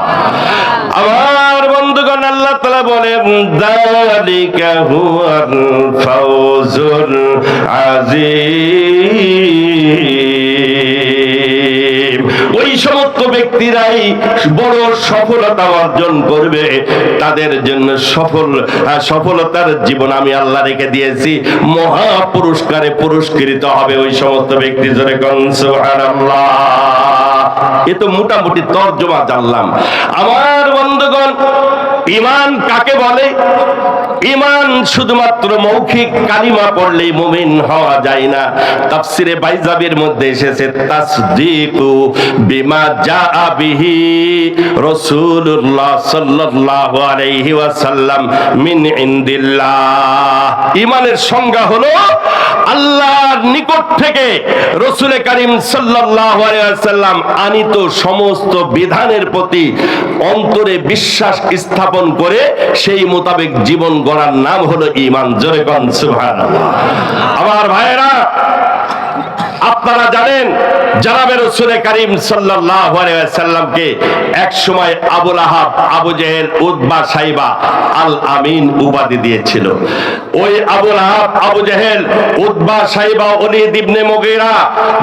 আমার বন্ধুগণ, আল্লাহ তাআলা বলেন, যালিকা হুয়াল ফাওজুল আযীম, ওই সমস্ত ব্যক্তিরাই বড় সফলতা অর্জন করবে, তাদের জন্য সফলতার জীবন আমি আল্লাহ রেখে দিয়েছি, মহা পুরস্কারে পুরস্কৃত হবে ওই সমস্ত ব্যক্তি। জোরে কোন সুবহানাল্লাহ। এ তো মোটামুটি তরজমা জানলাম। আমার বন্ধুগণ, ঈমান কাকে বলে? ঈমান শুধুমাত্র মৌখিক কালিমা পড়লেই মুমিন হওয়া যায় না। তাফসিরে বাইজাবির মধ্যে এসেছে, তাসদীকু বিমা জাআ বিহি রাসূলুল্লাহ সাল্লাল্লাহু আলাইহি ওয়াসাল্লাম মিন ইনদিল্লাহ। ঈমানের সংজ্ঞা হলো আল্লাহর নিকট থেকে রাসূল করিম সাল্লাল্লাহু আলাইহি ওয়াসাল্লাম আনিত সমস্ত বিধানের প্রতি অন্তরে বিশ্বাস স্থাপন করে সেই মোতাবেক জীবন গড়ার নাম হলো ঈমান। জোরে কোন সুবহানাল্লাহ। আমার ভাইয়েরা, আপনারা জানেন, জনাবে রাসূল করিম সাল্লাল্লাহু আলাইহি ওয়াসাল্লামকে এক সময় আবু লাহাব, আবু জেহেল, উতবা, সাইবা আল আমিন উপাধি দিয়েছিল। ওই আবু লাহাব, আবু জেহেল, উতবা, সাইবা, ওলীদ ইবনে মুগীরা,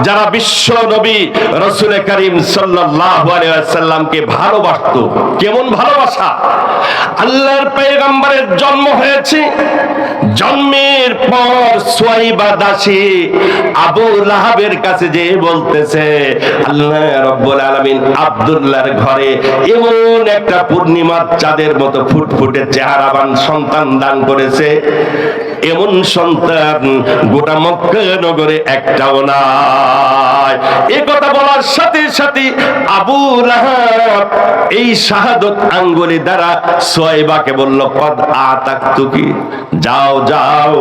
যারা বিশ্ব নবী রাসূল করিম সাল্লাল্লাহু আলাইহি ওয়াসাল্লামকে ভালোবাসতো। কেমন ভালোবাসা! আল্লাহর পয়গম্বরের জন্ম হয়েছে, জন্মের পর সুয়াইবা দাসী আবু লাহাবের কাছে যে বলতেছে, আল্লাহ রাব্বুল আলামিন আব্দুল্লাহর ঘরে এমন একটা পূর্ণিমার চাঁদের মতো ফুটফুটে চেহারাবান সন্তান দান করেছে, এমন সন্তান গোটা মক্কা নগরে একটাও নাই। এই কথা বলার সাথে সাথে আবু লাহাব এই শাহাদত আঙ্গুলি দ্বারা সুয়াইবাকে বলল, কদ আতাকতুকি, যাও যাও,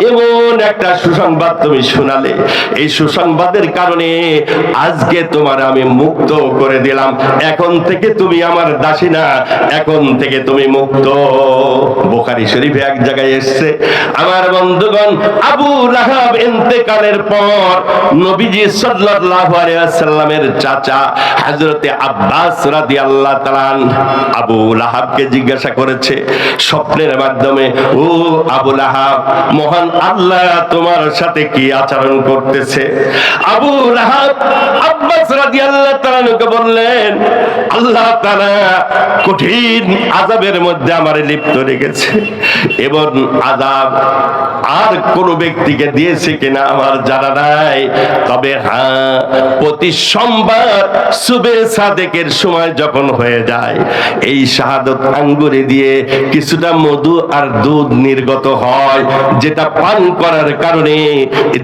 এমন একটা সুসংবাদ তুমি শোনালে, এই সুসংবাদের কারণে আজকে তোমার আমি মুক্ত করে দিলাম, এখন থেকে তুমি আমার দাসী না, এখন থেকে তুমি মুক্ত। বুখারী শরীফে এক জায়গায় এসেছে, আমার বন্ধুগণ, আবু লাহাব ইন্তেকালের পর নবীজি সাল্লাল্লাহু আলাইহি ওয়াসাল্লামের চাচা হযরতে আব্বাস রাদিয়াল্লাহু তাআলা আবু লাহাবকে জিজ্ঞাসা করেছে স্বপ্নের মাধ্যমে, ও আবু লাহাব, মহান আল্লাহ তোমার সাথে কি আচরণ করতেছে? আবু লাহাব আব্বাস রাদিয়াল্লাহু তাআলাকে বললেন, আল্লাহ তাআলা কঠিন আযাবের মধ্যে আমারে লিপ্ত রেখেছে, এবং আযাব আর কোন ব্যক্তিকে দিয়েছে কিনা আমার জানা নাই, তবে হ্যাঁ, প্রতি সোমবার সুবে সাদেকের সময় যখন হয়ে যায়, এই শাহাদত আঙ্গুরে দিয়ে কিছুটা মধু আর দুধ নির্গত হয়, যেটা পান করার কারণে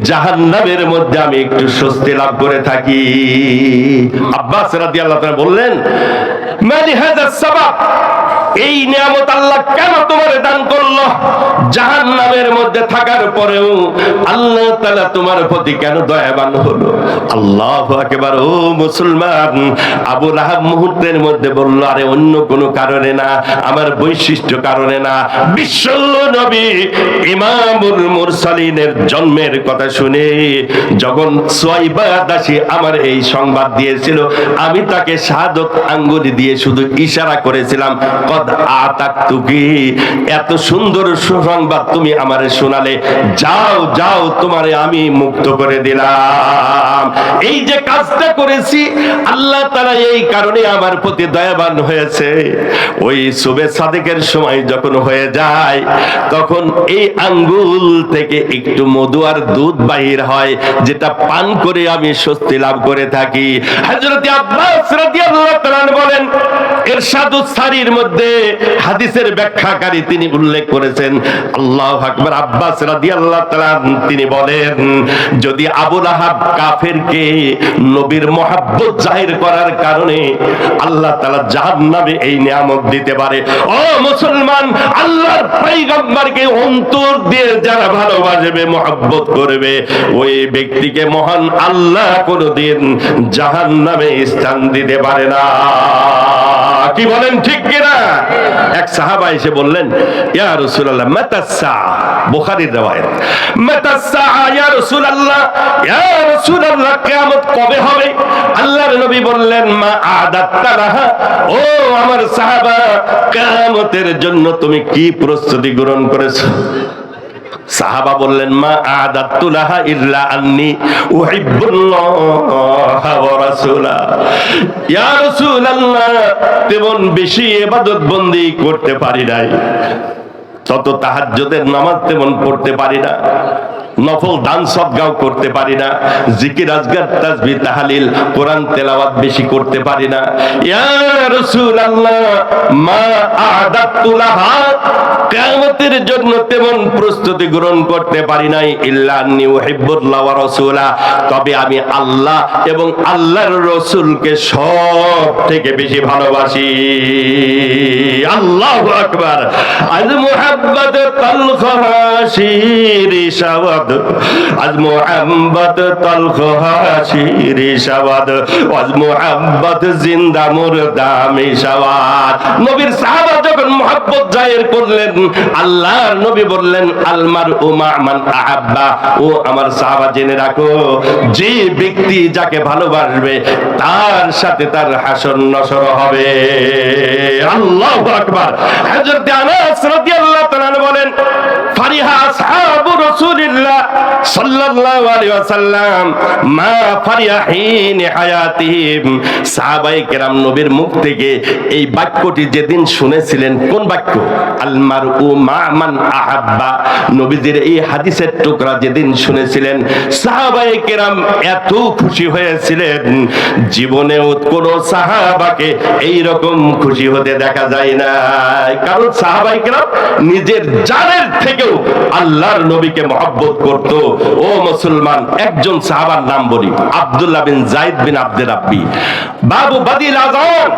জাহান্নামের মধ্যে আমি একটু স্বস্তি লাভ করে থাকি। আব্বাস রাদিয়াল্লাহু তাআলা বললেন, মালি হাযা সাবাব, এই নিয়ামত আল্লাহ কেন তোমার দান করলো? জাহান্নামের মধ্যে থাকার পরেও আল্লাহ তাআলা তোমার প্রতি কেন দয়াবান হলো? আল্লাহু আকবার। ও মুসলমান, আবু লাহাব মুহূর্তের মধ্যে বলল, আরে অন্য কোনো কারণে না, আমার বৈশিষ্ট্য কারণে না, বিশ্ব নবী ইমামুল মুরসালিনের জন্মের কথা শুনে যখন সুয়াইবা দাসী আমার এই সংবাদ দিয়েছিল, আমি তাকে শাহাদত আঙ্গুলি দিয়ে শুধু ইশারা করেছিলাম, কদ আতাকতুকি, এত সুন্দর সুসংবাদ তুমি আমারে শোনালে, যাও যাও, তোমারে আমি মুক্ত করে দিলাম। এই যে কাজটা করেছি, আল্লাহ তাআলা এই কারণে আমার প্রতি দয়াবান হয়েছে। ওই সুবে সাদেকের সময় যখন হয়ে যায়, তখন এই আঙ্গুল থেকে একটু মধু আর দুধ বাহির হয়, যেটা পান করে আমি স্বস্তি লাভ করে থাকি। হযরত আব্বাস রাদিয়াল্লাহু তাআলা বলেন, ইরশাদুস সারির মধ্যে হাদিসের ব্যাখ্যাকারী তিনি উল্লেখ করেছেন, আল্লাহু আকবার, আব্বাস রাদিয়াল্লাহু তাআলা তিনি বলেন, যদি আবু লাহাব কাফেরকে নবীর মহব্বত জাহির করার কারণে আল্লাহ তাআলা জাহান্নামে এই নিয়ামত দিতে পারে, ও মুসলমান, আল্লাহর পয়গম্বরকে অন্তর দিয়ে যারা ভালোবাসবে, মহব্বত করবে, ওই ব্যক্তিকে মহান আল্লাহ কোনদিন জাহান্নামে স্থান দিতে পারে না। কি বলেন, ঠিক কিনা? এক সাহাবা এসে বললেন, ইয়া রাসূলুল্লাহ, মাতা সাআ, বুখারীর riwayat, মাতা সাআ ইয়া রাসূলুল্লাহ, ইয়া রাসূলুল্লাহ, কিয়ামত কবে হবে? আল্লাহর নবী বললেন, মা আদাত্তা লাহা, ও আমার সাহাবা, কিয়ামতের জন্য তুমি কি প্রস্তুতি গ্রহণ করেছো? সাহাবা বললেন, মা আদাত্তু লাহা ইল্লা আন্নী উহিব্বুল্লাহ ওয়া রাসূলা, ইয়া রাসূলুল্লাহ, তেমন বেশি ইবাদত বন্দেগী করতে পারি নাই, তত তাহাজ্জুদের নামাজ তেমন পড়তে পারি না, নফল দান সদকাও করতে পারি না, জিকির আজকার তাসবিহ তাহলিল কোরআন তেলাওয়াত বেশি করতে পারি না। ইয়া রাসূলুল্লাহ, মা আদাত্তু লাহা, কিয়ামতের জন্য তেমন প্রস্তুতি গ্রহণ করতে পারি নাই, ইল্লা আন্নী উহিব্বুল্লাহ ওয়া রাসূলা, তবে আমি আল্লাহ এবং আল্লাহর রাসূলকে সব থেকে বেশি ভালোবাসি। আল্লাহু আকবার। আজ মুহাব্বত তালখাশির শাওয়াদ, আজ মুহাব্বত তালখাশির শাওয়াদ, আজ মুহাব্বত জিন্দা মুরদা মিশাওয়াদ। নবীর সাহাবা যখন মুহাব্বত জাহির করলেন, আল্লাহর নবী বললেন, আল মারউ মা মান আহাব্বা, ও আমার সাহাবা জেনে রাখো, যে ব্যক্তি যাকে ভালোবাসবে তার সাথে তার হাসর নসর হবে। আল্লাহু আকবার। হযরত আনাস রাদিয়াল্লাহু তাআলা বলেন, ফারিহা আসহাবু রাসূলিল্লাহ সাল্লাল্লাহু আলাইহি ওয়াসাল্লাম মা ফারিহা হিন হায়াতিহিম। সাহাবায়ে কেরাম নবীর মুখ থেকে এই বাক্যটি যেদিন শুনেছিলেন, কোন বাক্য? আল মারউ মা মান আহাব্বা। নবীজির এই হাদিসের টুকরা যেদিন শুনেছিলেন, সাহাবায়ে কেরাম এত খুশি হয়েছিলেন, জীবনেও কোন সাহাবাকে এই রকম খুশি হতে দেখা যায় না। কারণ সাহাবায়ে কেরাম নিজের জানের থেকেও আল্লাহর নবীকে মহব্বত করত। ও মুসলমান, একজন সাহাবার নাম বলি, আব্দুল্লাহ বিন যায়েদ বিন আব্দে রাব্বি। বাবু বাদিল আযান,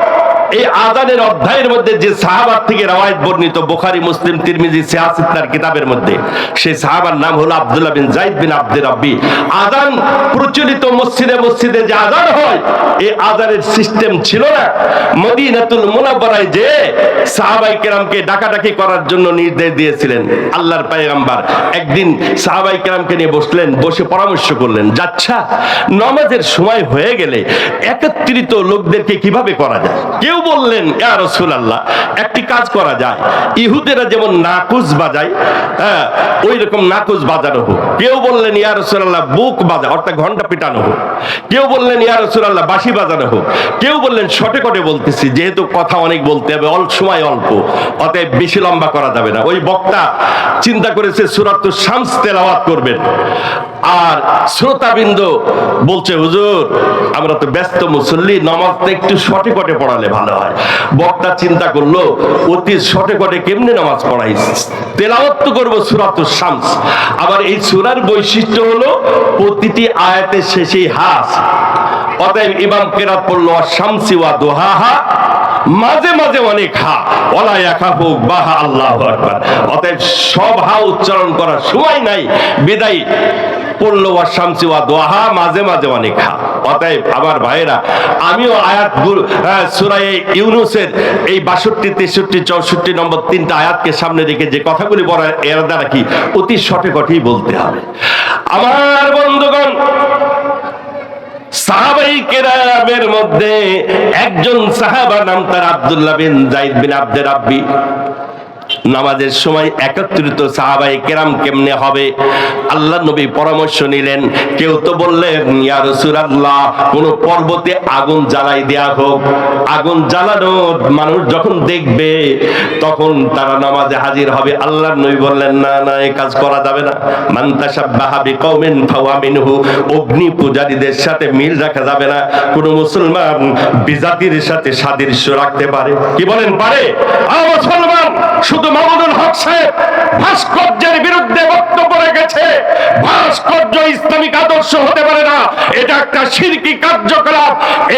এই আযানের অধ্যায়ের মধ্যে যে সাহাবার থেকে রওয়ায়াত বর্ণিত, বুখারী, মুসলিম, তিরমিজি, সিয়াসিত্তার কিতাবের মধ্যে, সেই সাহাবার নাম হলো আব্দুল্লাহ বিন যায়েদ বিন আব্দে রাব্বি। আযান প্রচলিত মসজিদে মসজিদে যে আযান হয়, এই আযানের সিস্টেম ছিল না। মদিনাতুল মুনাওয়ারায় যে সাহাবায়ে কেরামকে ডাকাডাকি করার জন্য নির্দেশ দিয়েছিলেন আল্লাহর পয়গম্বর, একদিন সাহাবায়ে কেরামকে নিয়ে বসলেন, বসে পরামর্শ করলেন, যাচ্ছা নামাজের সময় হয়ে গেলে একত্রিত লোকদেরকে কিভাবে করা যায়। কেউ বললেন, ইয়া রাসূলুল্লাহ, একটি কাজ করা যায়, ইহুদেরা যেমন নাকুজ বাজায়, হ্যাঁ, ওই রকম নাকুজ বাজানো হোক। কেউ বললেন, ইয়া রাসূলুল্লাহ, বুক বাজা অর্থাৎ ঘন্টা পিটানো হোক। কেউ বললেন, ইয়া রাসূলুল্লাহ, বাঁশি বাজানো হোক। কেউ বললেন, শর্টে কটে বলতেছি, যেহেতু কথা অনেক বলতে হবে, অল্প সময় অল্প, অতএব বেশি লম্বা করা যাবে না। ওই বক্তা চিন্তা করেছে সূরাতুশ শামস তেলাওয়াত করবেন, আর শ্রোতাবৃন্দ বলছে, হুজুর আমরা তো ব্যস্ত মুসল্লি, নামাজটা একটু শর্টে কটে পড়ালে ভালো হয়। বক্তা চিন্তা করলো, অতি শর্টে কটে কেমনে নামাজ পড়াই, তেলাওয়াত তো করবো সূরাতুশ শামস। আবার এই সূরার বৈশিষ্ট্য হলো প্রতিটি আয়াতের শেষেই হাস, অতএব ইমাম কেরাত পড়লো আশ-শামসি ওয়া দুহাহা, মাঝে মাঝে অনেক হা, ওয়ালা ইয়াখাফু বাহা, আল্লাহু আকবার। অতএব সব হা উচ্চারণ করার সময় নাই, বিদায় পড়লো ওয়াশ-শামসি ওয়া দুহাহা, মাঝে মাঝে অনেক হা। অতএব আমার ভাইয়েরা, আমিও আয়াতগুলো সূরা ইউনূসের এই 62, 63, 64 নম্বর তিনটা আয়াতকে সামনে রেখে যে কথাগুলি বলার এরাদা রাখি, অতি শর্টে কটেই বলতে হবে। আমার বন্ধুগণ, সাহাবায়ে কেরামের মধ্যে একজন সাহাবা, নাম তার আব্দুল্লাহ বিন যায়েদ বিন আব্দে রাব্বি। নামাজের সময় একত্রিত সাহাবায়ে কেরাম কেমনে হবে, আল্লাহ নবী পরামর্শ নিলেন। কেউ তো বললেন, ইয়া রাসূলুল্লাহ, কোন পর্বতে আগুন জ্বালাই দেয়া হোক, আগুন জ্বালানো মানুষ যখন দেখবে তখন তারা নামাজে হাজির হবে। আল্লাহ নবী বললেন, না না, এই কাজ করা যাবে না। মান তাশাব্বাহা বিকওমিন ফাহুয়া মিনহু, অগ্নি পূজারীদের সাথে মিল রাখা যাবে না। কোন মুসলমান বিজাতির সাথে সাদৃশ্য রাখতে পারে? কি বলেন, পারে? মুসলমান শুধু মামুনুল হক সাহেব ভাস্কর্যের বিরুদ্ধে বক্তব্য রেখেছে, ভাস্কর্য ইসলামিক আদর্শ হতে পারে না, এটা একটা শিরকি কার্যকলাপ।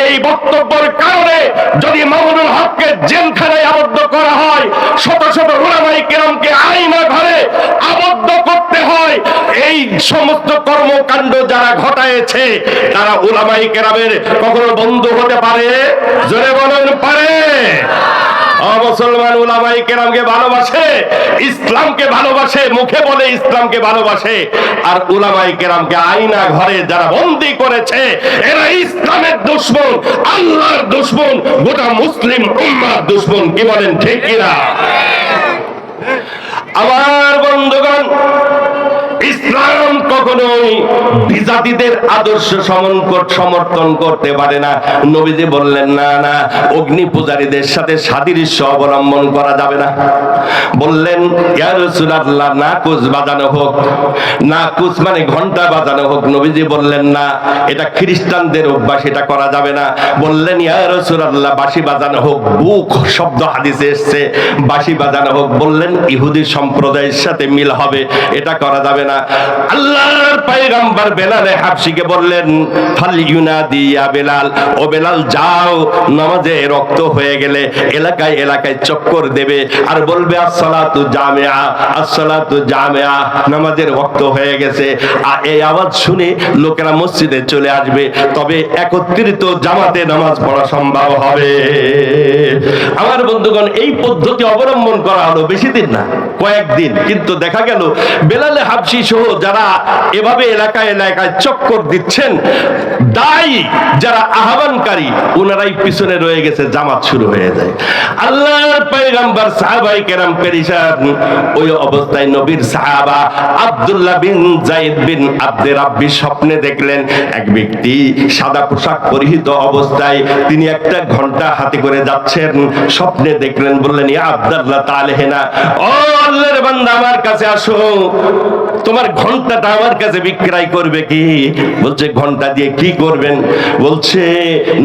এই বক্তব্যের কারণে যদি মামুনুল হককে জেলখানায় আবদ্ধ করা হয়, শত শত উলামায়ে কেরামকে আইনা ঘরে আবদ্ধ করতে হয়, এই সমস্ত কর্মকাণ্ড যারা ঘটায়ছে তারা উলামায়ে কেরামের কখনো বন্ধু হতে পারে? জোরে বলেন, পারে? মুসলমান উলামায়ে কেরামকে ভালোবাসে, ইসলামকে ভালোবাসে, মুখে বলে ইসলামকে ভালোবাসে, আর উলামায়ে কেরামকে আয়না ঘরে যারা বন্দী করেছে, এরা ইসলামের দুশমন, আল্লাহর দুশমন, গোটা মুসলিম উম্মাহর দুশমন। কি বলেন, ঠিক কিনা? আমার বন্ধুগণ, ইসলাম কখনোই বিজাতিদের আদর্শ সমর্থন করতে পারে না। নবীজি বললেন, না না, অগ্নি পূজারীদের সাথে সাদৃশ্য অবলম্বন করা যাবে না। বললেন, ইয়া রাসূলুল্লাহ, নাকুজ বাজানো হোক। নাকুজ মানে ঘন্টা বাজানো হোক। নবীজি বললেন, না, এটা খ্রিস্টানদের অভ্যাস, এটা করা যাবে না। বললেন, ইয়া রাসূলুল্লাহ, বাঁশি বাজানো হোক। বুক শব্দ হাদিসে এসেছে, বাঁশি বাজানো হোক। বললেন, ইহুদি সম্প্রদায়ের সাথে মিল হবে, এটা করা যাবে না। আল্লাহর পয়গম্বর বেলাল হাবশিকে বললেন, ফাল ইউনাদি ইয়া বেলাল, ও বেলাল যাও, নামাজে রক্ত হয়ে গেলে এলাকায় এলাকায় চক্কর দেবে আর বলবে, আসসালাতু জামিআ, আসসালাতু জামিআ, নামাজের ওয়াক্ত হয়ে গেছে। আর এই আওয়াজ শুনে লোকেরা মসজিদে চলে আসবে, তবে একত্রিত জামাতে নামাজ পড়া সম্ভব হবে। আমার বন্ধুগণ, এই পদ্ধতি অবলম্বন করা হলো বেশি দিন না, কয়েকদিন, কিন্তু দেখা গেল বেলালে হাবশি সহ যারা এভাবে এলাকায় এলাকায় চক্কর দিচ্ছেন, দায়ী যারা আহ্বানকারী, ওনারাই পিছনে রয়ে গেছে, জামাত শুরু হয়ে যায়। আল্লাহর পয়গম্বর সাহাবায়ে কেরাম পেরেশান। ওই অবস্থায় নবীর সাহাবা আব্দুল্লাহ বিন যায়েদ বিন আব্দে রাব্বি স্বপ্নে দেখলেন এক ব্যক্তি সাদা পোশাক পরিহিত অবস্থায় তিনি একটা ঘন্টা হাতে করে যাচ্ছেন। স্বপ্নে দেখলেন, বললেন, ইয়া আব্দুল্লাহ তাআলা, ও আল্লাহর বান্দা, আমার কাছে আসো, তোমার ঘন্টাটা আমার কাছে বিক্রয় করবে কি? বলছে, ঘন্টা দিয়ে কি করবেন? বলছে,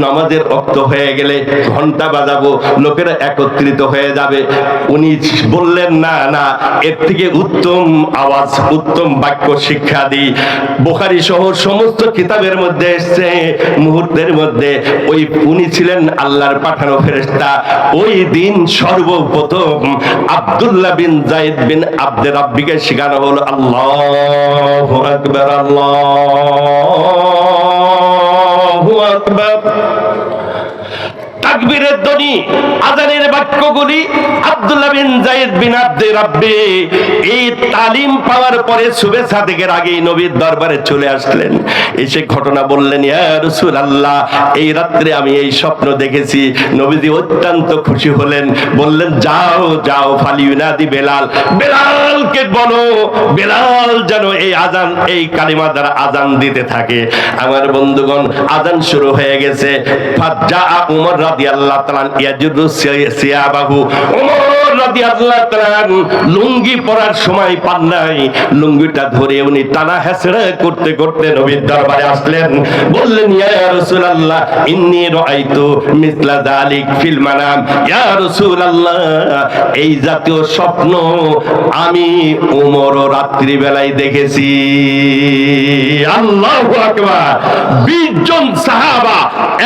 নামাজের ওয়াক্ত হয়ে গেলে ঘন্টা বাজাবো, লোকেরা একত্রিত হয়ে যাবে। উনি বললেন, না না, এর থেকে উত্তম আওয়াজ, উত্তম বাক্য শিক্ষা দিই। বুখারী সহ সমস্ত কিতাবের মধ্যে এসেছে, মুহূর্তের মধ্যে ওই উনি ছিলেন আল্লাহর পাঠানো ফেরেশতা। ওই দিন সর্বপ্রথম আব্দুল্লাহ বিন যায়েদ বিন আব্দে রাব্বিকে শেখানো হলো আল্লাহু আকবার, আল্লাহু আকবার। তাকবীরের ধ্বনি, আযানের বাক্যগুলি আব্দুল্লাহ বিন যায়েদ বিন আব্দে রাব্বি এই তালিম পাওয়ার পরে সুবহে সাদেকের আগেই নবীর দরবারে চলে আসলেন। এসে ঘটনা বললেন, ইয়া রাসূলুল্লাহ, এই রাত্রে আমি এই স্বপ্ন দেখেছি। নবীজি অত্যন্ত খুশি হলেন, বললেন, যাও যাও, ফালিউনাদি বেলাল, বেলালকে বলো, বেলাল যেন এই আযান, এই কালিমা দ্বারা আযান দিতে থাকে। আমার বন্ধুগণ, আযান শুরু হয়ে গেছে। ফাজ্জা উমর রাদিয়াল্লাহু তাআলা ইয়াজুরু সিয়াবাহু, ওমর রাদিয়াল্লাহু তাআলা লুঙ্গি পরার সময় পান নাই, লুঙ্গিটা ধরে উনি টানা হেঁচড়া করতে করতে নবীর দরবারে আসলেন। বললেন, ইয়া রাসূলুল্লাহ, ইন্নী রাআইতু মিসলা যালিক ফিল মানাম। ইয়া রাসূলুল্লাহ, এই জাতীয় স্বপ্ন আমি ওমর রাত্রি বেলায় দেখেছি। আল্লাহু আকবার। 20 জন সাহাবা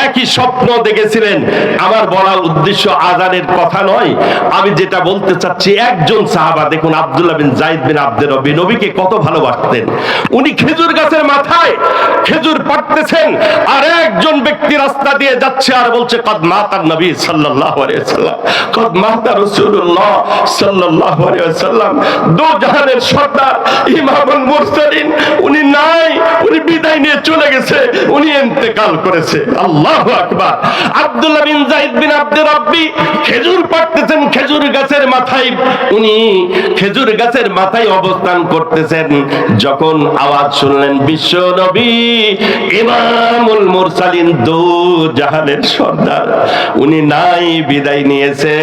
একই স্বপ্ন দেখেছিলেন। আমার বলার উদ্দেশ্য আযানের কথা নয়, আমি যেটা বলতে চাচ্ছি, একজন সাহাবা দেখুন, আব্দুল্লাহ বিন যায়েদ বিন আব্দে রাব্বি নবীকে কত ভালোবাসতেন। উনি খেজুর গাছের মাথায় খেজুর পাড়তেছেন, আর একজন ব্যক্তি রাস্তা দিয়ে যাচ্ছে আর বলছে, কদ মাতান নবী সাল্লাল্লাহু আলাইহি ওয়াসাল্লাম, কদ মাতা রাসূলুল্লাহ সাল্লাল্লাহু আলাইহি ওয়াসাল্লাম। দো জাহানের সর্দার ইমামুল মুরসালিন উনি নাই, উনি বিদায় নিয়ে চলে গেছে, উনি ইন্তেকাল করেছে। আল্লাহু আকবার। আব্দুল্লাহ বিন যায়েদ বিন আব্দে রাব্বি খেজুর পাড়তেছেন খেজুর গাছের মাথায়, উনি খেজুর গাছের মাথায় অবস্থান করতেছেন। যখন আওয়াজ শুনলেন, বিশ্ব নবী ইমামুল মুরসালিন, দো জাহানের সর্দার, উনি নাই, বিদায় নিয়েছে।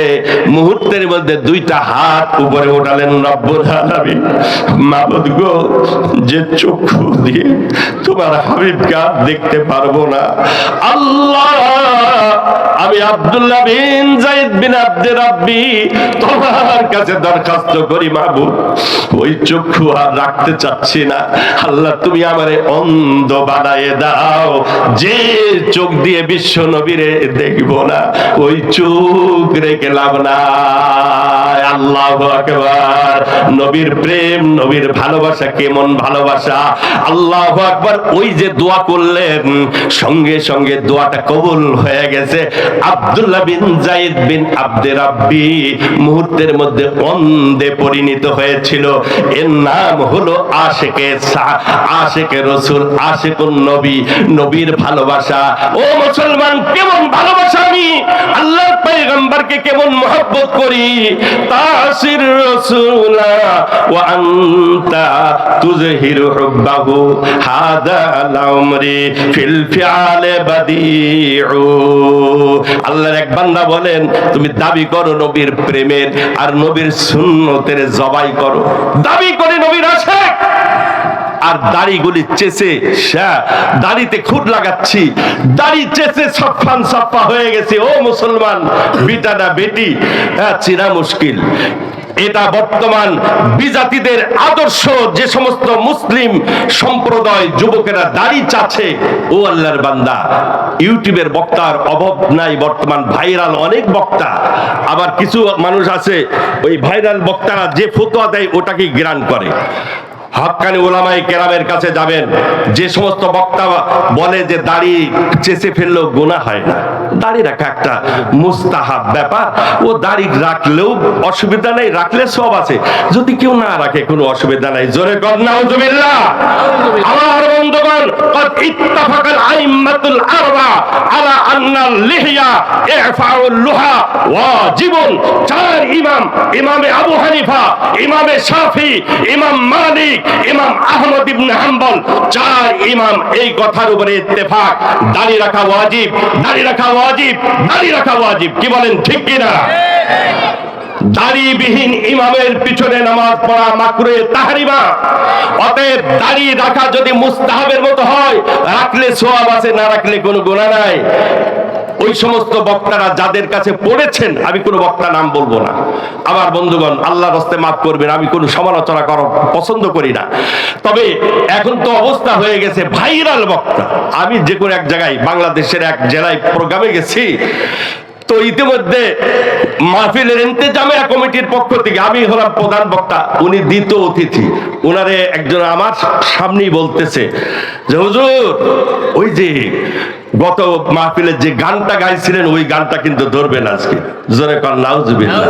মুহূর্তের মধ্যে দুইটা হাত উপরে উঠালেন, রব্বুল আলামিন, মাবুদ গো, যে চক্ষু দিয়ে তোমার হাবিবকে আর দেখতে পারবো না, আল্লাহ, আমি আব্দুল্লাহ বিন যায়েদ বিন আব্দে রাব্বি তোমার কাছে দরখাস্ত করি, মাবুদ, ওই চক্ষু আর রাখতে চাচ্ছি না। আল্লাহ, তুমি আমারে অন্ধ বানায়ে দাও, যে চোখ দিয়ে বিশ্ব নবীরে দেখবো না, ওই চোখ রেখে লাভ নাই। আল্লাহু আকবার। নবীর প্রেম, নবীর ভালোবাসা, কেমন ভালোবাসা! আল্লাহু আকবার। ওই যে দোয়া করলেন, সঙ্গে সঙ্গে দোয়াটা কবুল হয়ে গেছে। আব্দুল্লাহ বিন যায়েদ বিন আব্দে রাব্বি মুহূর্তের মধ্যে অন্ধে পরিণত হয়েছিল। এর নাম হলো আশিকে রাসূল, আশিকুন নবী, নবীর ভালোবাসা। ও মুসলমান, কেমন ভালোবাসা! আমি আল্লাহর পয়গম্বরকে কেমন মহব্বত করি। তাসির রাসূলা ওয়া আনতা তুযহিরু হুব্বাহু হাদা আল-আমরি ফিল ফিআলে বাদিউ। আল্লাহর এক বান্দা বলেন, তুমি দাবি করো নবীর প্রেমের, আর নবীর সুন্নতের জবাই করো। দাবি করে নবীর আশিক, আর দাড়িগুলি চেঁচে, দাড়িতে খুঁত লাগাচ্ছি, দাড়ি চেঁচে সফান সফা হয়ে গেছে। ও মুসলমান, বিটা না বেটি চিনা মুশকিল। এটা বর্তমান বিজাতিদের আদর্শ। যে সমস্ত মুসলিম সম্প্রদায় যুবকেরা দাড়ি চাচ্ছে, ও আল্লাহর বান্দা, ইউটিউবের বক্তার অভাব নাই। বর্তমান ভাইরাল অনেক বক্তা, আবার কিছু মানুষ আছে ওই ভাইরাল বক্তারা যে ফতোয়া দেয় ওটাকে গ্রহণ করে। হক্কানি উলামায়ে কেরামের কাছে যাবেন। যে সমস্ত বক্তা বলে যে দাড়ি চেঁচে ফেললেও গুনাহ হয় না, দাড়ি রাখা একটা মুস্তাহাব ব্যাপার, ও দাড়ি রাখলেও অসুবিধা নেই, রাখলে সব আছে, যদি কেউ না রাখে কোনো অসুবিধা নাই। জোরে কর নাউযুবিল্লাহ। আমার বন্ধুগণ, قد اتفق الأئمة الأربعة على أن اللحية إعفاء اللحى واجب। চার ইমাম, ইমামে আবু হানিফা, ইমামে শাফি, ইমাম মালিক, ইমাম আহমদ ইবনে হাম্বল, চার ইমাম এই কথার উপরে ইত্তেফাক, দাড়ি রাখা ওয়াজিব, দাড়ি রাখা ওয়াজিব, দাড়ি রাখা ওয়াজিব। কি বলেন, ঠিক কিনা? দাড়িবিহীন ইমামের পিছনে নামাজ পড়া মাকরুহে তাহরিমা। অতএব দাড়ি রাখা যদি মুস্তাহাবের মতো হয়, রাখলে সওয়াব আছে, না রাখলে কোনো গুনাহ নাই। ওই সমস্ত বক্তারা যাদের কাছে পড়েছেন, আমি কোনো বক্তা নাম বলবো না, আমার বন্ধুগণ আল্লাহর রাস্তে মাফ করবেন, আমি কোনো সমালোচনা করা পছন্দ করি না। তবে এখন তো অবস্থা হয়ে গেছে ভাইরাল বক্তা। আমি যে কোনো এক জায়গায় বাংলাদেশের এক জেলায় প্রোগ্রামে গেছি, তো ইতিমধ্যে মাহফিলের ইন্তেজামিয়া কমিটির পক্ষ থেকে আমি হলাম প্রধান বক্তা, উনি দ্বিতীয় অতিথি। ওনারে একজন আমার সামনেই বলতেছে যে হুজুর, ওই যে গত মাহফিলের যে গানটা গাইছিলেন ওই গানটা কিন্তু ধরবেন আজকে। জোরে কর নাউযুবিল্লাহ।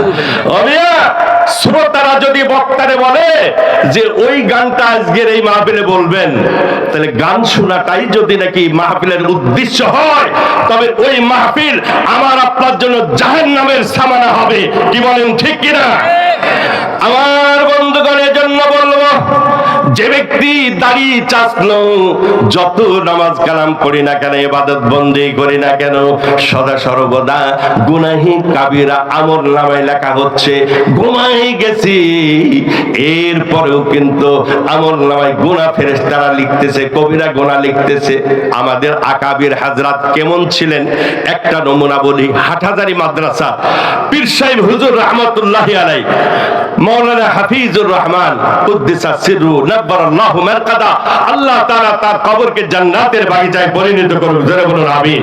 শ্রোতারা যদি বক্তারে বলে যে ওই গানটা আজকের এই মাহফিলে বলবেন, তাহলে গান শোনাটাই যদি নাকি মাহফিলের উদ্দেশ্য হয়, তবে ওই মাহফিল আমার আপনার জন্য জাহান্নামের সামানা হবে। কি বলেন, ঠিক কিনা? আমার বন্ধুগণের জন্য বলবো, যে ব্যক্তি দাড়ি চাচলো, যত নামাজ কালাম করি না কেন, ইবাদত বন্দেগি করি না কেন, সদা সর্বদা গুনাহি কাবিরা আমল নামায় লেখা হচ্ছে। ঘুমাই গেছি, এরপরেও কিন্তু আমল নামায় গুনাহ ফেরেশতারা লিখতেছে, কবিরা গুনাহ লিখতেছে। আমাদের আকাবির হাজরাত কেমন ছিলেন একটা নমুনা বলি। হাটহাজারী মাদ্রাসা পীর সাহেব হুজুর রহমাতুল্লাহি আলাইহি, মাওলানা হাফিজুর রহমান কুদ্দিসা সিররু নাব্বারাল্লাহু মারকাদা, আল্লাহ তাআলা তার কবরকে জান্নাতের বাগিচায় পরিণত করুন। জোরে বলুন আমিন।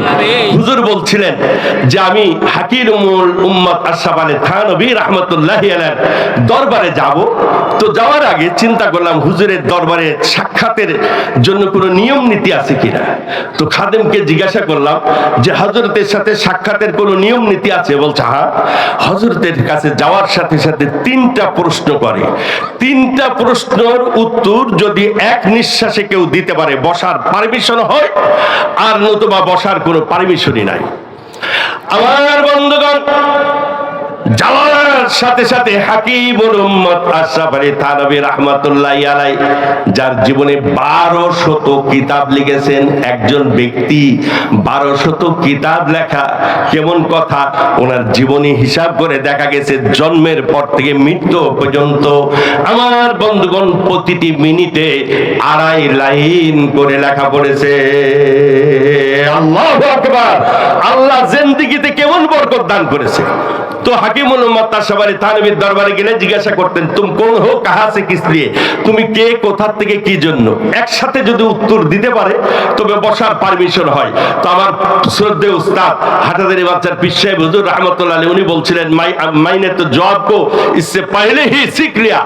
হুজুর বলছিলেন যে আমি হাকিমুল উম্মত আশরাফ আলী থানভী রাহমাতুল্লাহি আলাইহির দরবারে যাব। তো যাওয়ার আগে চিন্তা করলাম হুজুরের দরবারে সাক্ষাতের জন্য কোনো নিয়ম নীতি আছে কিনা। তো খাদেমকে জিজ্ঞাসা করলাম যে হযরতের সাথে সাক্ষাতের কোনো নিয়ম নীতি আছে? বলছে হ্যাঁ, হযরতের কাছে যাওয়ার সাথে সাথে তিনটা প্রশ্ন করে। তিনটা প্রশ্নের উত্তর যদি এক নিঃশ্বাসে কেউ দিতে পারে, বসার পারমিশন হয়, আর নতুবা বসার কোনো পারমিশনই নাই। আমার বন্ধুগণ, যাওয়ার সাথে সাথে হাকিমুল উম্মত আশরাফ আলী থানভী রাহমাতুল্লাহি আলাইহি, যার জীবনে 1200 কিতাব লিখেছেন একজন ব্যক্তি, 1200 কিতাব লেখা কেমন কথা। ওনার জীবনী হিসাব করে দেখা গেছে জন্মের পর থেকে মৃত্যু পর্যন্ত, আমার বন্ধুগণ, প্রতিটি মিনিটে 2.5 লাইন করে লেখা পড়েছে। আল্লাহু আকবার। আল্লাহ জিন্দেগিতে কেমন বরকত দান করেছে। তো হাকিমুল উম্মত আশরাফ আলী থানভীর দরবারে গেলে জিজ্ঞাসা করতেন, তুম কোন হো, কাহা সে, কিস লিয়ে, তুমি কে, কোথা থেকে, কি জন্য। একসাথে যদি উত্তর দিতে পারে তবে বসার পারমিশন হয়। তো আমার শ্রদ্ধেয় উস্তাদ হাটহাজারী বাচ্চার পীর সাহেব হুজুর রহমতুল্লাহ আলাইহি, উনি বলছিলেন মাইনে তো জবাব কো ইসসে পহলে হি সিখ লিয়া।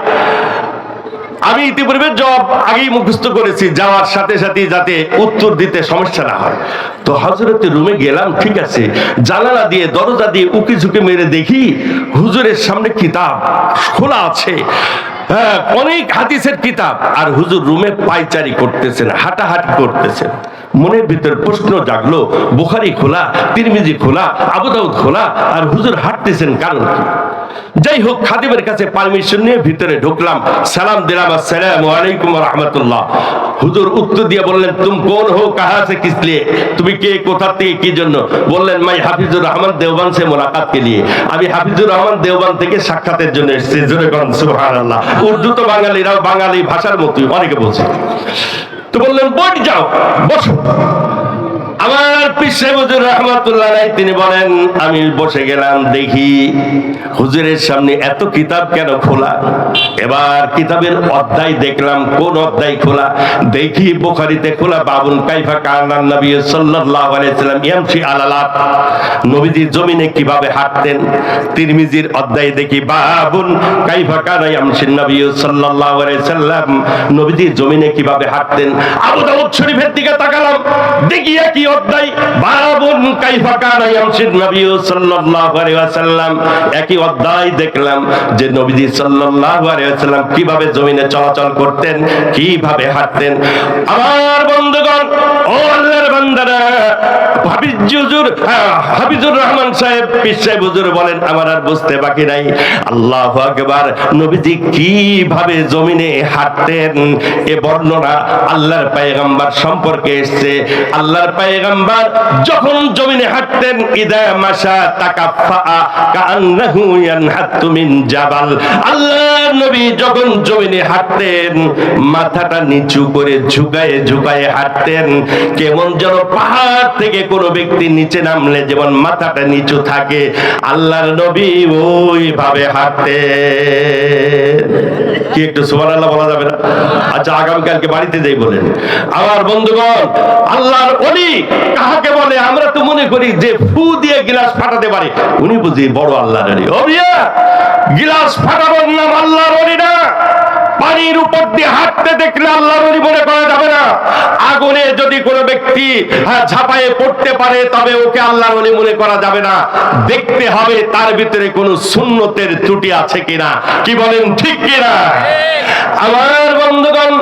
আমি ইতিপূর্বে জবাব আগেই মুখস্থ করেছি, যাওয়ার সাথে সাথে যাতে উত্তর দিতে সমস্যা না হয়। তো হযরতের রুমে গেলাম, ঠিক আছে, জানালা দিয়ে দরজা দিয়ে উকি ঝুঁকে মেরে দেখি হুজুরের সামনে কিতাব খোলা আছে, হ্যাঁ, অনেক হাদিসের কিতাব, আর হুজুর রুমে পায়চারি করতেছেন, হাঁটাহাঁটি করতেছেন। মনের ভিতর প্রশ্ন জাগলো, বুখারী খোলা, তিরমিজি খোলা, আবু দাউদ খোলা, আর হুজুর হাঁটতেছেন, কারণ কি? যাই হোক, খাদিমের কাছে পারমিশন নিয়ে ভিতরে ঢুকলাম, সালাম দিলাম, আসসালামু আলাইকুম ওয়া রাহমাতুল্লাহ। হুজুর উত্তর দিয়ে বললেন, তুম কোন হো, কাহা সে, কিস লিয়ে, তুমি কে, কোথা থেকে, কি জন্য। বললেন, মাই হাফিজুর রহমান দেওবন্দ সে মুলাকাত কে লিয়ে, আমি হাফিজুর রহমান দেওবন্দ থেকে সাক্ষাতের জন্য এসেছি। জোরে বলুন সুবহানাল্লাহ। উর্দু তো বাঙালিরাও বাঙালি ভাষার মতোই অনেকে বলছে। তো বললেন, বসে যাও, বসো। আমার পীর সাহেব হুজুর রাহমাতুল্লাহ আলাইহি তিনি বলেন, আমি বসে গেলাম, দেখি হুজুরের সামনে এত কিতাব কেন খোলা। এবার কিতাবের অধ্যায় দেখলাম, কোন অধ্যায় খোলা, দেখি বুখারীতে খোলা, বাবুন কাইফা কানান নবী সাল্লাল্লাহু আলাইহি সাল্লাম ইয়ামশি আলাল আরদ, নবীজি জমিনে কিভাবে হাঁটতেন। তিরমিজির অধ্যায় দেখি, বাবুন কাইফা কানা ইয়ামশি নবী সাল্লাল্লাহু আলাইহি সাল্লাম, নবীজি জমিনে কিভাবে হাঁটতেন। আবু দাউদ শরীফের দিকে তাকালাম, দেখি একই অধ্যায়, বাবুন কাইফা কানা ইয়ামশি নবী সাল্লাল্লাহু আলাইহি ওয়াসাল্লাম, একই অধ্যায় দেখলাম যে নবীজি সাল্লাল্লাহু আলাইহি ওয়াসাল্লাম কিভাবে জমিনে চলাচল করতেন, কিভাবে হাঁটতেন। আমার বন্ধুগণ, ও আল্লাহর বান্দারা, হাফিজুর রহমান সাহেব পীর সাহেব হুজুর বলেন, আমার আর বুঝতে বাকি নাই। আল্লাহু আকবার, নবীজি কিভাবে জমিনে হাঁটতেন এ বর্ণনা আল্লাহর পয়গম্বর সম্পর্কে এসেছে। আল্লাহর পয়গম্বর যখন জমিনে হাঁটতেন, ইদা মাশা তাকাফা কান্নাহু ইয়ানহাতু মিন জাবাল, আল্লাহর নবী যখন জমিনে হাঁটতেন মাথাটা নিচু করে ঝুঁকায়ে ঝুঁকায়ে হাঁটতেন, কেমন যেন পাহাড় থেকে কোনো ব্যক্তি নিচে নামলে যেমন মাথাটা নিচু থাকে, আল্লাহর নবী ওইভাবে হাঁটতেন। কি একটু সুবহানাল্লাহ বলা যাবে না? আচ্ছা, আগামীকালকে বাড়িতে যাই বলেন। আমার বন্ধুগণ, আল্লাহর ওলি কাহাকে বলে? আমরা তো মনে করি যে ফু দিয়ে গিলাস ফাটাতে পারে, উনি বুঝি বড় আল্লাহর ওলি। ও মিয়া, গিলাস ফাটাবার নাম আল্লাহর ওলি না। পানির উপর দিয়ে হাঁটতে দেখলে আল্লাহর ওলি মনে করা যাবে না। আগুনে যদি কোনো ব্যক্তি ঝাঁপায়ে পড়তে পারে তবে ওকে আল্লাহর ওলি মনে করা যাবে না। দেখতে হবে তার ভিতরে কোনো সুন্নতের ত্রুটি আছে কিনা। কি বলেন, ঠিক কিনা? আমার বন্ধুগণ,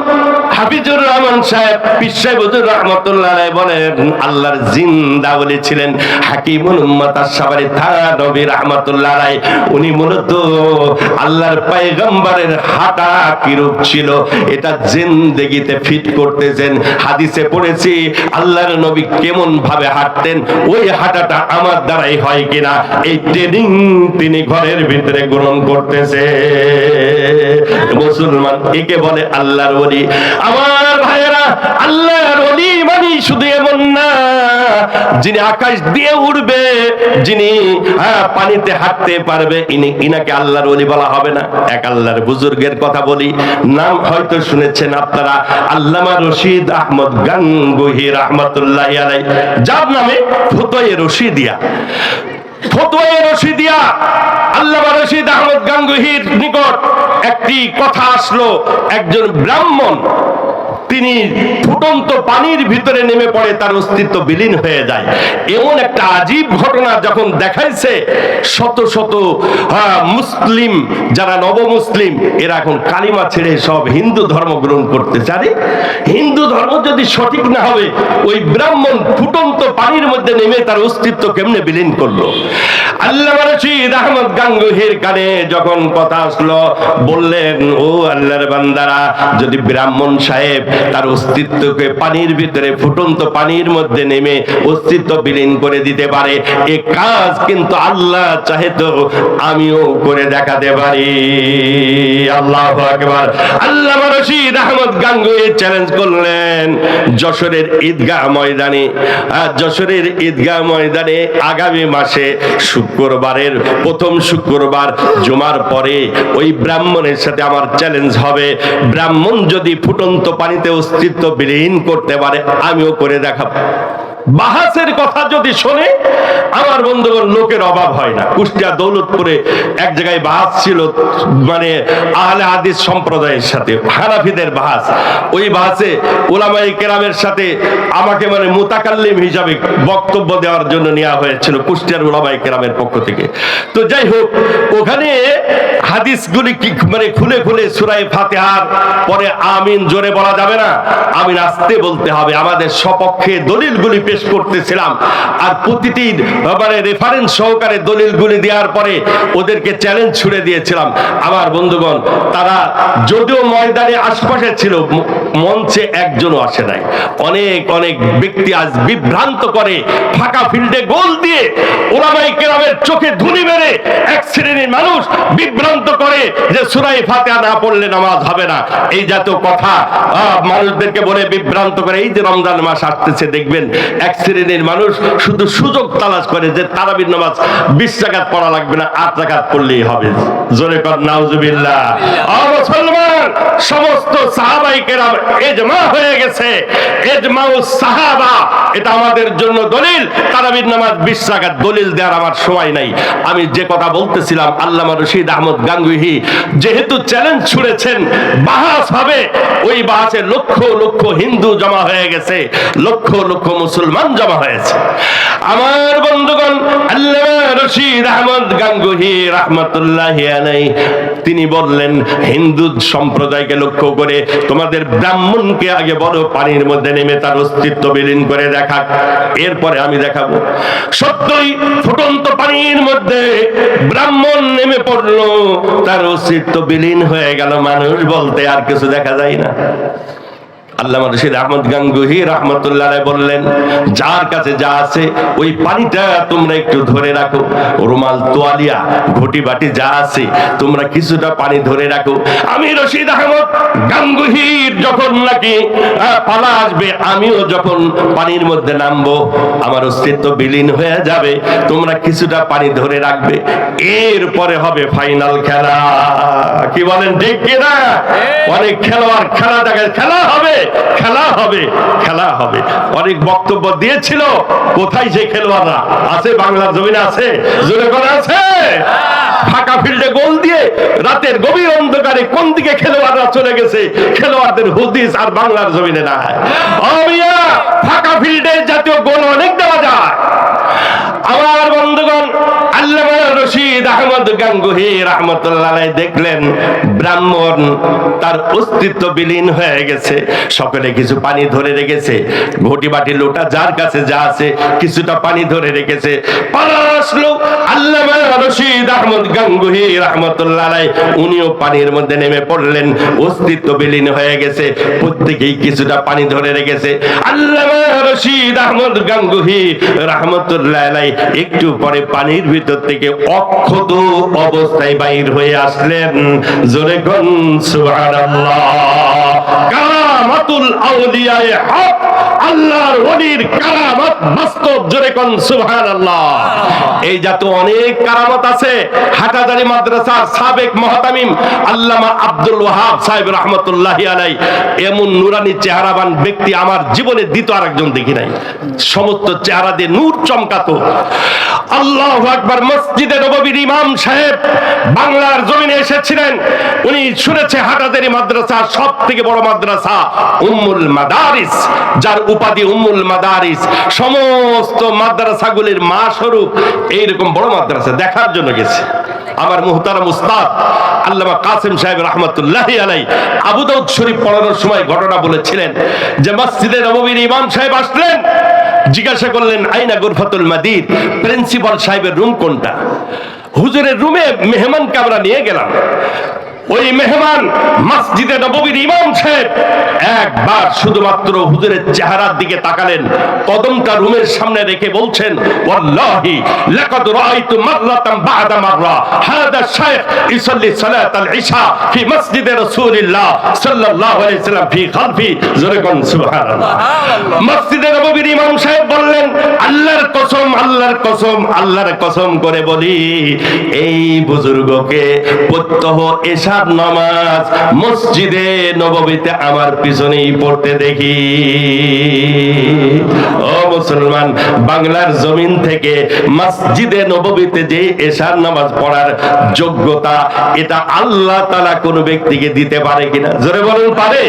হাফিজুর রহমান সাহেব পীর সাহেব হুজুর রাহমাতুল্লাহ আলাইহি বলেন, আল্লাহর জিন্দা ওলি ছিলেন হাকিমুল উম্মাত আশ-শাবারি থানভী রাহমাতুল্লাহ আলাইহি। উনি মূলত আল্লাহর পয়গম্বরের হাঁটা কিরূপ ছিল এটা জিন্দেগিতে ফিট করতেছেন। হাদিসে পড়েছি আল্লাহর নবী কেমন ভাবে হাঁটতেন, ওই হাঁটাটা আমার দ্বারাই হয় কিনা এই ট্রেনিং তিনি ঘরের ভিতরে গ্রহণ করতেছে। মুসলমান, একে বলে আল্লাহর ওলি। আমার ভাইয়েরা, আল্লাহর ওলি মানে শুধু এমন না যিনি আকাশ দিয়ে উড়বে, যিনি পানিতে হাঁটতে পারবে, ইনাকে আল্লাহর ওলি বলা হবে না। এক আল্লাহর বুজুর্গের কথা বলি, নাম হয়তো শুনেছেন আপনারা, আল্লামা রশিদ আহমদ গাঙ্গুহি রাহমাতুল্লাহি আলাইহি, যার নামে ফতোয়ে রশিদিয়া। ফতোয়ে রশিদিয়া, আল্লামা রশিদ আহমদ গাঙ্গুহির নিকট একটি কথা আসলো। একজন ব্রাহ্মণ, তিনি ফুটন্ত পানির ভিতরে নেমে পড়ে, তার অস্তিত্ব বিলীন হয়ে যায়। এমন একটা আজীব ঘটনা যখন দেখাইছে, শত শত মুসলিম যারা নবমুসলিম এরা এখন কালিমা ছেড়ে সব হিন্দু ধর্ম গ্রহণ করতেছে। আরে হিন্দু ধর্ম যদি সঠিক না হবে, ওই ব্রাহ্মণ ফুটন্ত পানির মধ্যে নেমে তার অস্তিত্ব কেমনে বিলীন করলো? আল্লামা রশিদ আহমদ গাঙ্গুহির কানে যখন কথা আসলো, বললেন, ও আল্লাহর বান্দারা, যদি ব্রাহ্মণ সাহেব তার অস্তিত্বকে পানির ভিতরে ফুটন্ত পানির মধ্যে নেমে অস্তিত্ব বিলীন করে দিতে পারে, এ কাজ কিন্তু আল্লাহ চাহে তো আমিও করে দেখাতে পারি। আল্লাহু আকবার। আল্লামা রশিদ আহমদ গাঙ্গুহি চ্যালেঞ্জ করলেন যশোরের ঈদগাহ ময়দানে। যশোরের ঈদগাহ ময়দানে আগামী মাসে শুক্রবারের প্রথম শুক্রবার জুমার পরে ওই ব্রাহ্মণের সাথে আমার চ্যালেঞ্জ হবে, ব্রাহ্মণ যদি ফুটন্ত পানিতে অস্তিত্ব বিলীন করতে পারে আমিও করে দেখাবো। বাহাসের কথা যদি শোনে, আমার বন্ধুগণ, লোকের অভাব হয় না। কুষ্টিয়া দৌলতপুরে এক জায়গায় বাহাস ছিল, মানে আহলে হাদিস সম্প্রদায়ের সাথে হানাফিদের বাহাস। ওই বাহাসে উলামায়ে কেরামের সাথে আমাকে মানে মুতাকাল্লিম হিসাবে বক্তব্য দেওয়ার জন্য নেওয়া হয়েছিল কুষ্টিয়ার উলামায়ে কেরামের পক্ষ থেকে। তো যাই হোক, ওখানে হাদিসগুলি কি মানে খুলে খুলে সূরা ফাতিহার পরে আমিন জোরে বলা যাবে না, আমিন আস্তে বলতে হবে। আমাদের সপক্ষে দলিলগুলি পেশ করতেছিলাম, আর প্রতিটি মানে রেফারেন্স সহকারে দলিলগুলি দেওয়ার পরে ওদেরকে চ্যালেঞ্জ ছুড়ে দিয়েছিলাম। আমার বন্ধুগণ, তারা যদিও ময়দানে আশপাশে ছিল, মঞ্চে একজনও আসে নাই। অনেক অনেক ব্যক্তি আজ বিভ্রান্ত করে, ফাঁকা ফিল্ডে গোল দিয়ে উলামায়ে কেরামের চোখে ধুলি মেরে এক শ্রেণীর মানুষ বিভ্রান্ত করে যে সূরা ফাতিহা না পড়লে নামাজ হবে না। এই জাতীয় কথা মানুষদেরকে বলে বিভ্রান্ত করে। এই যে রমজান মাস আসতেছে, দেখবেন এক শ্রেণীর মানুষ শুধু সুযোগ তালাশ করে যে তারাবির নামাজ 20 রাকাত পড়া লাগবে না, 8 রাকাত পড়লেই হবে। জোরে কর নাউজুবিল্লাহ। মুসলমান, সমস্ত সাহাবায়ে কেরাম ইজমা হয়ে গেছে, ইজমাউস সাহাবা, এটা আমাদের জন্য দলিল। তারাবির নামাজ 20 রাকাত, দলিল দেওয়ার আমার সময় নাই। আমি যে কথা বলতেছিলাম, আল্লামা রশিদ আহমদ গাঙ্গুহি যেহেতু চ্যালেঞ্জ ছুড়েছেন, বাহাস হবে, ওই বাহাসে লক্ষ লক্ষ হিন্দু জমা হয়ে গেছে, লক্ষ লক্ষ মুসলমান জমা হয়েছে। আমার বন্ধুগণ, আল্লামা রশিদ আহমদ গাঙ্গুহি রাহমাতুল্লাহি আলাইহি তিনি বললেন, হিন্দু সম্প্রদায়কে লক্ষ্য করে তোমাদের ব্রাহ্মণকে আগে বলো পানির মধ্যে নেমে তার অস্তিত্ব বিলীন করে দেখাক, এরপরে আমি দেখাবো। সত্যই ফুটন্ত পানির মধ্যে ব্রাহ্মণ নেমে পড়লো, তার অস্তিত্ব বিলীন হয়ে গেল, মানুষ বলতে আর কিছু দেখা যায় না। আল্লামা রশিদ আহমদ গাঙ্গুহি রাহমাতুল্লাহ আলাইহি বললেন, যার কাছে যা আছে ওই পানিটা তোমরা একটু ধরে রাখো, রুমাল, তোয়ালিয়া, ঘটি বাটি যা আছে তোমরা কিছুটা পানি ধরে রাখো। আমি রশিদ আহমদ গাঙ্গুহির যখন নাকি পালা আসবে, আমিও যখন পানির মধ্যে নামবো, আমার অস্তিত্ব বিলীন হয়ে যাবে, তোমরা কিছুটা পানি ধরে রাখবে, এরপরে হবে ফাইনাল খেলা। কি বলেন, ঠিক কিনা? অনেক খেলোয়াড় খেলা দেখে, খেলা হবে, খেলা হবে, খেলা হবে। অনেক বক্তব্য দিয়েছিল, কোথায় সেই খেলোয়াড়রা আছে? বাংলার জমিনে আছে? জোরে করে আছে? ফাঁকা ফিল্ডে গোল দিয়ে রাতের গভীর অন্ধকারে কোন দিকে খেলোয়াড়রা চলে গেছে, খেলোয়াড়দের হুদিস আর বাংলার জমিনে নাই। ফাঁকা ফিল্ডে জাতীয় গোল অনেক দেওয়া যায়। আমার বন্ধুগণ, আল্লামা রশিদ আহমদ গাঙ্গুহি রাহমাতুল্লাহ আলাইহি দেখলেন ব্রাহ্মণ তার অস্তিত্ব বিলীন হয়ে গেছে, সকলে কিছু পানি ধরে রেখেছে, ঘটি বাটি লোটা যার কাছে যা আছে কিছুটা পানি ধরে রেখেছে। পাঁচ লোক আল্লামা রশিদ আহমদ গাঙ্গুহি রাহমাতুল্লাহ আলাইহি উনিও পানির মধ্যে নেমে পড়লেন, অস্তিত্ব বিলীন হয়ে গেছে, প্রত্যেকেই কিছুটা পানি ধরে রেখেছে। আল্লামা রশিদ আহমদ গাঙ্গুহি রাহমাতুল্লাহ আলাইহি একটু পরে পানির ভিতর থেকে অক্ষত অবস্থায় বাইর হয়ে আসলেন। জোরে কোন সুবহানাল্লাহ। কারামাতুল আউলিয়ায়ে হক, আল্লাহর ওলির কারামত বাস্তব। জোরে কোন সুবহানাল্লাহ। এই জাত অনেক কারামত আছে। হাটাজারি মাদ্রাসার সাবেক মুহতামিম আল্লামা আব্দুল ওয়াহাব সাহেব রাহমাতুল্লাহি আলাইহি এমন নুরানি চেহারাবান ব্যক্তি আমার জীবনে দ্বিতীয় আরেকজন দেখি নাই। সমস্ত চেহারা দিয়ে নূর চমকাতো। আল্লাহু আকবার। মসজিদে নববীর ইমাম সাহেব বাংলার জমিনে এসেছিলেন। উনি শুনেছে হাটাজারি মাদ্রাসা সবথেকে বড় মাদ্রাসা, উম্মুল মাদারিস, যার উপাধি উম্মুল মাদারিস, সমস্ত মাদ্রাসাগুলির মা স্বরূপ এইরকম বড় মাদ্রাসা দেখার জন্য গেছে। আমার মুহতারাম উস্তাদ আল্লামা কাসেম সাহেব রাহমাতুল্লাহি আলাইহি আবু দাউদ শরীফ পড়ানোর সময় ঘটনা বলেছিলেন যে মসজিদে নববীর ইমাম সাহেব আসলেন, জিজ্ঞাসা করলেন আইনা গুরফাতুল মাদিদ, প্রিন্সিপাল সাহেবের রুম কোনটা? হুজুরের রুমে মেহমানকে আমরা নিয়ে গেলাম। ওই মেহমান মসজিদে নববীর ইমাম সাহেব একবার শুধুমাত্র হুজুরের চেহারার দিকে তাকালেন, কদমটা রুমের সামনে রেখে বলছেন, ওয়াল্লাহি লাকাদ রাআইতু মাররাতান বা'দা মাররা হাদা শাইখ ইসাল্লি সালাতাল ইশা ফি মসজিদে রাসূলিল্লাহ সাল্লাল্লাহু আলাইহি সাল্লাম ফি খালফি। জোরে কোন সুবহানাল্লাহ। মসজিদে নববীর ইমাম সাহেব বললেন, আল্লাহর কসম, আল্লাহর কসম, আল্লাহর কসম করে বলি, এই বুজুর্গকে প্রত্যহ এশা নামাজ মসজিদে নববীতে আমার পিছনেই পড়তে দেখি। ও মুসলমান, বাংলার জমিন থেকে মসজিদে নববীতে যে এশার নামাজ পড়ার যোগ্যতা, এটা আল্লাহ তাআলা কোন ব্যক্তিকে দিতে পারে কিনা? জোরে বলুন, পারে?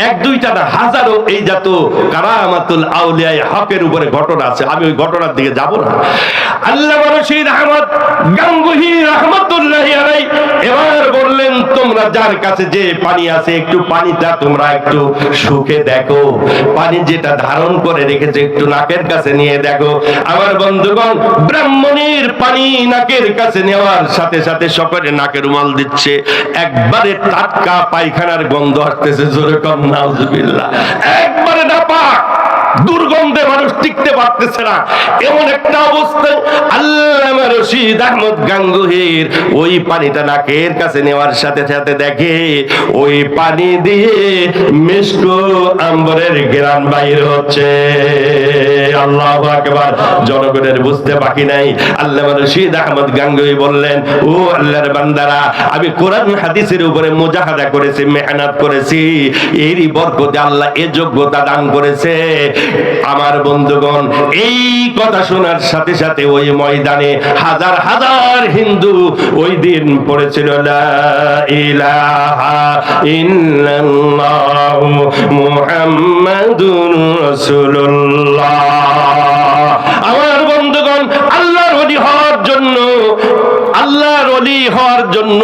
এক দুইটা না, হাজারো এই জাত কারামাতুল আউলিয়ায়ে হকের উপরে ঘটনা আছে। আমি ওই ঘটনার দিকে যাব না। আল্লামা রশিদ আহমদ গাঙ্গুহি রাহমাতুল্লাহি আলাইহি এবার বললেন, তোমরা যার কাছে যে পানি আছে একটু পানিটা তোমরা একটু শুকে দেখো, পানি যেটা ধারণ করে রেখেছে একটু নাকের কাছে নিয়ে দেখো। আমার বন্ধুগণ, ব্রাহ্মণীর পানি নাকের কাছে নেওয়ার সাথে সাথে সকলে নাকে রুমাল দিচ্ছে, একবারে টাটকা পায়খানার গন্ধ আসতেছে। জোরে কম নাউজুবিল্লাহ। একবারে নাপাক, দুর্গন্ধে মানুষ টিকতে পারতেছে না। এমন একটা অবস্থায় আল্লামা রশিদ আহমদ গাঙ্গুহির ওই পানিটা নাকের কাছে নেওয়ার সাথে সাথে দেখে ওই পানি দিয়ে মিষ্কু আম্বরের ঘ্রাণ বাইর হচ্ছে। আল্লাহু আকবার। জনগণের বুঝতে বাকি নাই। আল্লামা রশিদ আহমদ গাঙ্গুহি বললেন, ও আল্লাহর বান্দারা, আমি কোরআন হাদিসের উপরে মুজাহাদা করেছি, মেহনত করেছি, এরই বরকতে আল্লাহ এ যোগ্যতা দান করেছে। আমার বন্ধুগণ, এই কথা শোনার সাথে সাথে ওই ময়দানে হাজার হাজার হিন্দু ওই দিন পড়েছিল লা ইলাহা ইল্লাল্লাহু মুহাম্মাদুর রাসূলুল্লাহ। আমার বন্ধুগণ, আল্লাহর ওলি হওয়ার জন্য, আল্লাহর ওলি হওয়ার জন্য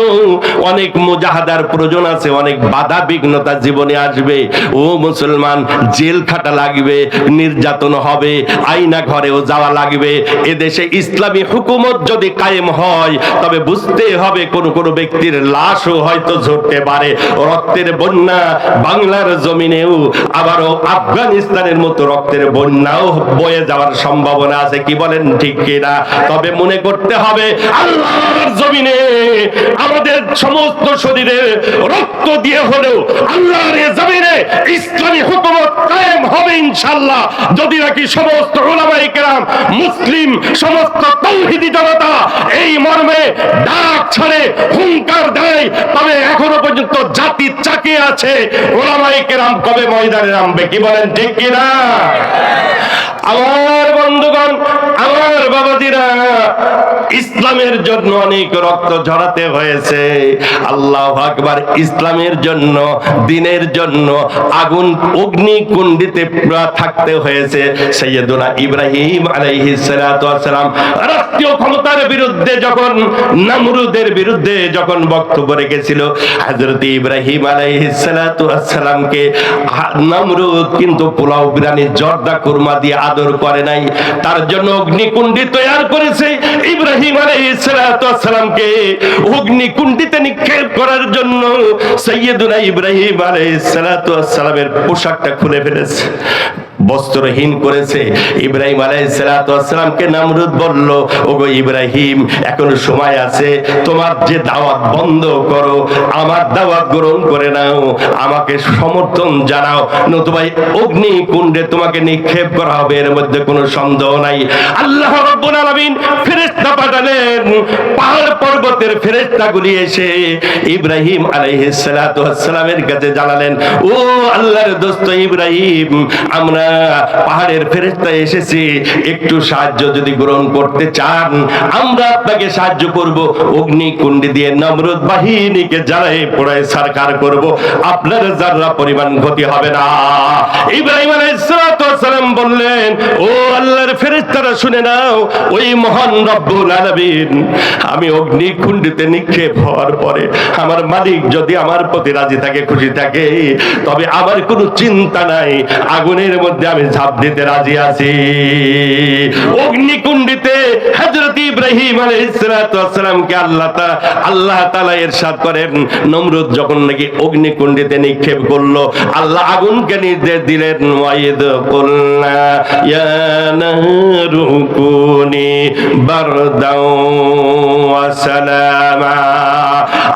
অনেক মুজাহাদার প্রয়োজন আছে, অনেক বাধা বিঘ্নতা জীবনে আসবে। ও মুসলমান, জেল খাটা লাগবে, নির্যাতন হবে, আয়না ঘরেও যাওয়া লাগবে। এদেশে ইসলামী হুকুমত যদি কায়েম হয় তবে বুঝতে হবে কোন কোন ব্যক্তির লাশও হয়তো ঝরতে পারে। রক্তের বন্যা বাংলার জমিনেও, আবারও আফগানিস্তানের মতো রক্তের বন্যাও বয়ে যাওয়ার সম্ভাবনা আছে। কি বলেন, ঠিক কিনা? তবে মনে করতে হবে আল্লাহর জমিনে আমাদের সমস্ত শরীরে রক্ত দিয়ে হলেও আল্লাহর জমিনে ইসলামী হুকুমত কায়েম হবে ইনশাআল্লাহ। যদি নাকি সমস্ত উলামায়ে কেরাম, মুসলিম সমস্ত তাওহীদি জনতা এই মর্মে ডাক ছাড়ে, হুঙ্কার দেয়, তবে এখনো পর্যন্ত জাতি চাকিয়ে আছে উলামায়ে কেরাম কবে ময়দানে নামবে। কি বলেন, ঠিক কিনা? আমার বন্ধুগণ, আমার বাবাজিরা, ইসলামের জন্য অনেক রক্ত ঝরাতে হয়েছে। আল্লাহু আকবার। ইসলামের জন্য, দ্বীনের জন্য আগুন অগ্নিকুণ্ডিতে থাকতে হয়েছে। সাইয়েদুনা ইব্রাহিম আলাইহিস সালাতু ওয়াস সালাম রাষ্ট্রীয় ক্ষমতার বিরুদ্ধে যখন, নমরুদের বিরুদ্ধে যখন বক্তব্য রেখেছিল, হযরত ইব্রাহিম আলাইহিস সালাতু ওয়াস সালামকে নমরুদ কিন্তু পোলাও, বিরিয়ানি, জর্দা কুরমা দিয়ে আদর করে নাই। তার জন্য অগ্নিকুণ্ডি তৈরি করেছে। ইব্রাহিম আলাইহিস সালাতু ওয়াস সালামকে অগ্নিকুণ্ডিতে নিক্ষেপ করার জন্য সাইয়েদুনা ইব্রাহিম আলাইহিস সালাতু ওয়াস সালামের পোশাকটা খুলে ফেলেছে, বস্ত্রহীন করেছে। ইব্রাহিম আলাইহিস সালাতু ওয়াস সালামকে নমরুদ বলল, ওগো ইব্রাহিম, এখনো সময় আছে, তোমার যে দাওয়াত বন্ধ করো, আমার দাওয়াত গ্রহণ করে নাও, আমাকে সমর্থন জানাও, নতুবা অগ্নিকুণ্ডে তোমাকে নিক্ষেপ করা হবে, এর মধ্যে কোনো সন্দেহ নাই। আল্লাহ রাব্বুল আলামিন ফেরেশতা পাঠালেন, পাহাড় পর্বতের ফেরেশতাগুলি এসে ইব্রাহিম আলাইহিস সালাতু ওয়াস সালামের কাছে জানালেন, ও আল্লাহর দোস্ত ইব্রাহিম, আমরা পাহাড়ের ফেরেশতা এসেছি, একটু সাহায্য যদি গ্রহণ করতে চান আমরা আপনাকে সাহায্য করব, অগ্নিকুণ্ডে দিয়ে নমরুদ বাহিনীকে জ্বালায় পোড়ায় সারকার করব, আপনার যারা পরিমাণ ক্ষতি হবে না। ইব্রাহিম আলাইহিস সালাতু ওয়াস সালাম বললেন, ও আল্লাহর ফেরেশতারা শুনে নাও, ওই মহান রব্বুল আলামিন, আমি অগ্নিকুণ্ডে নিক্ষেপ হওয়ার পরে আমার মালিক যদি আমার প্রতি রাজি থাকে, খুশি থাকে, তবে আমার কোনো চিন্তা নাই, আগুনের মধ্যে আমি ঝাঁপ দিতে রাজি আছি। অগ্নিকুণ্ডিতে হযরত ইব্রাহিম আলাইহিস সালাতু ওয়াস সালামকে আল্লাহ তাআলা ইরশাদ করেন, নমরুদ যখন নাকি অগ্নিকুণ্ডিতে নিক্ষেপ করলো, আল্লাহ আগুনকে নির্দেশ দিলেন, ওয়াইদ কুলনা ইয়া নারু কুনি বারদাও ওয়া সালামা।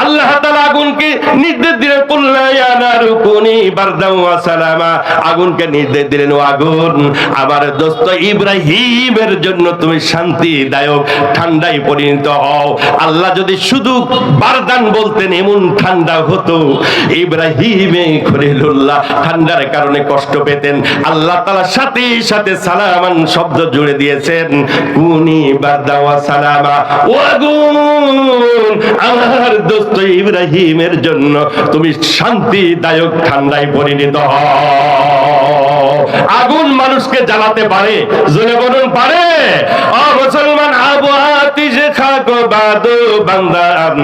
আল্লাহ তাআলা আগুনকে নির্দেশ দিলেন, কুলনা ইয়া নারু কুনি বারদাও ওয়া সালামা, আগুনকে নির্দেশ দিলেন, ও আগুন, আমার দোস্ত ইব্রাহিমের জন্য তুমি শান্তিদায়ক ঠান্ডায় পরিণত হও। আল্লাহ যদি শুধু বারদান বলতেন, এমন ঠান্ডা হতো, ইব্রাহিমে খলিলুল্লাহ ঠান্ডার কারণে কষ্ট পেতেন। আল্লাহ তাআলা সাথে সাথে সালামান শব্দ জুড়ে দিয়েছেন, কুনি বারদা ওয়া সালামা, ও আগুন, আমার দোস্ত ইব্রাহিমের জন্য তুমি শান্তিদায়ক ঠান্ডায় পরিণত হও। আগুন মানুষকে জ্বালাতে পারে, জোরে বলুন, পারে? ও মুসলমান, আবু আতিশ খাকো বাদু বান্দান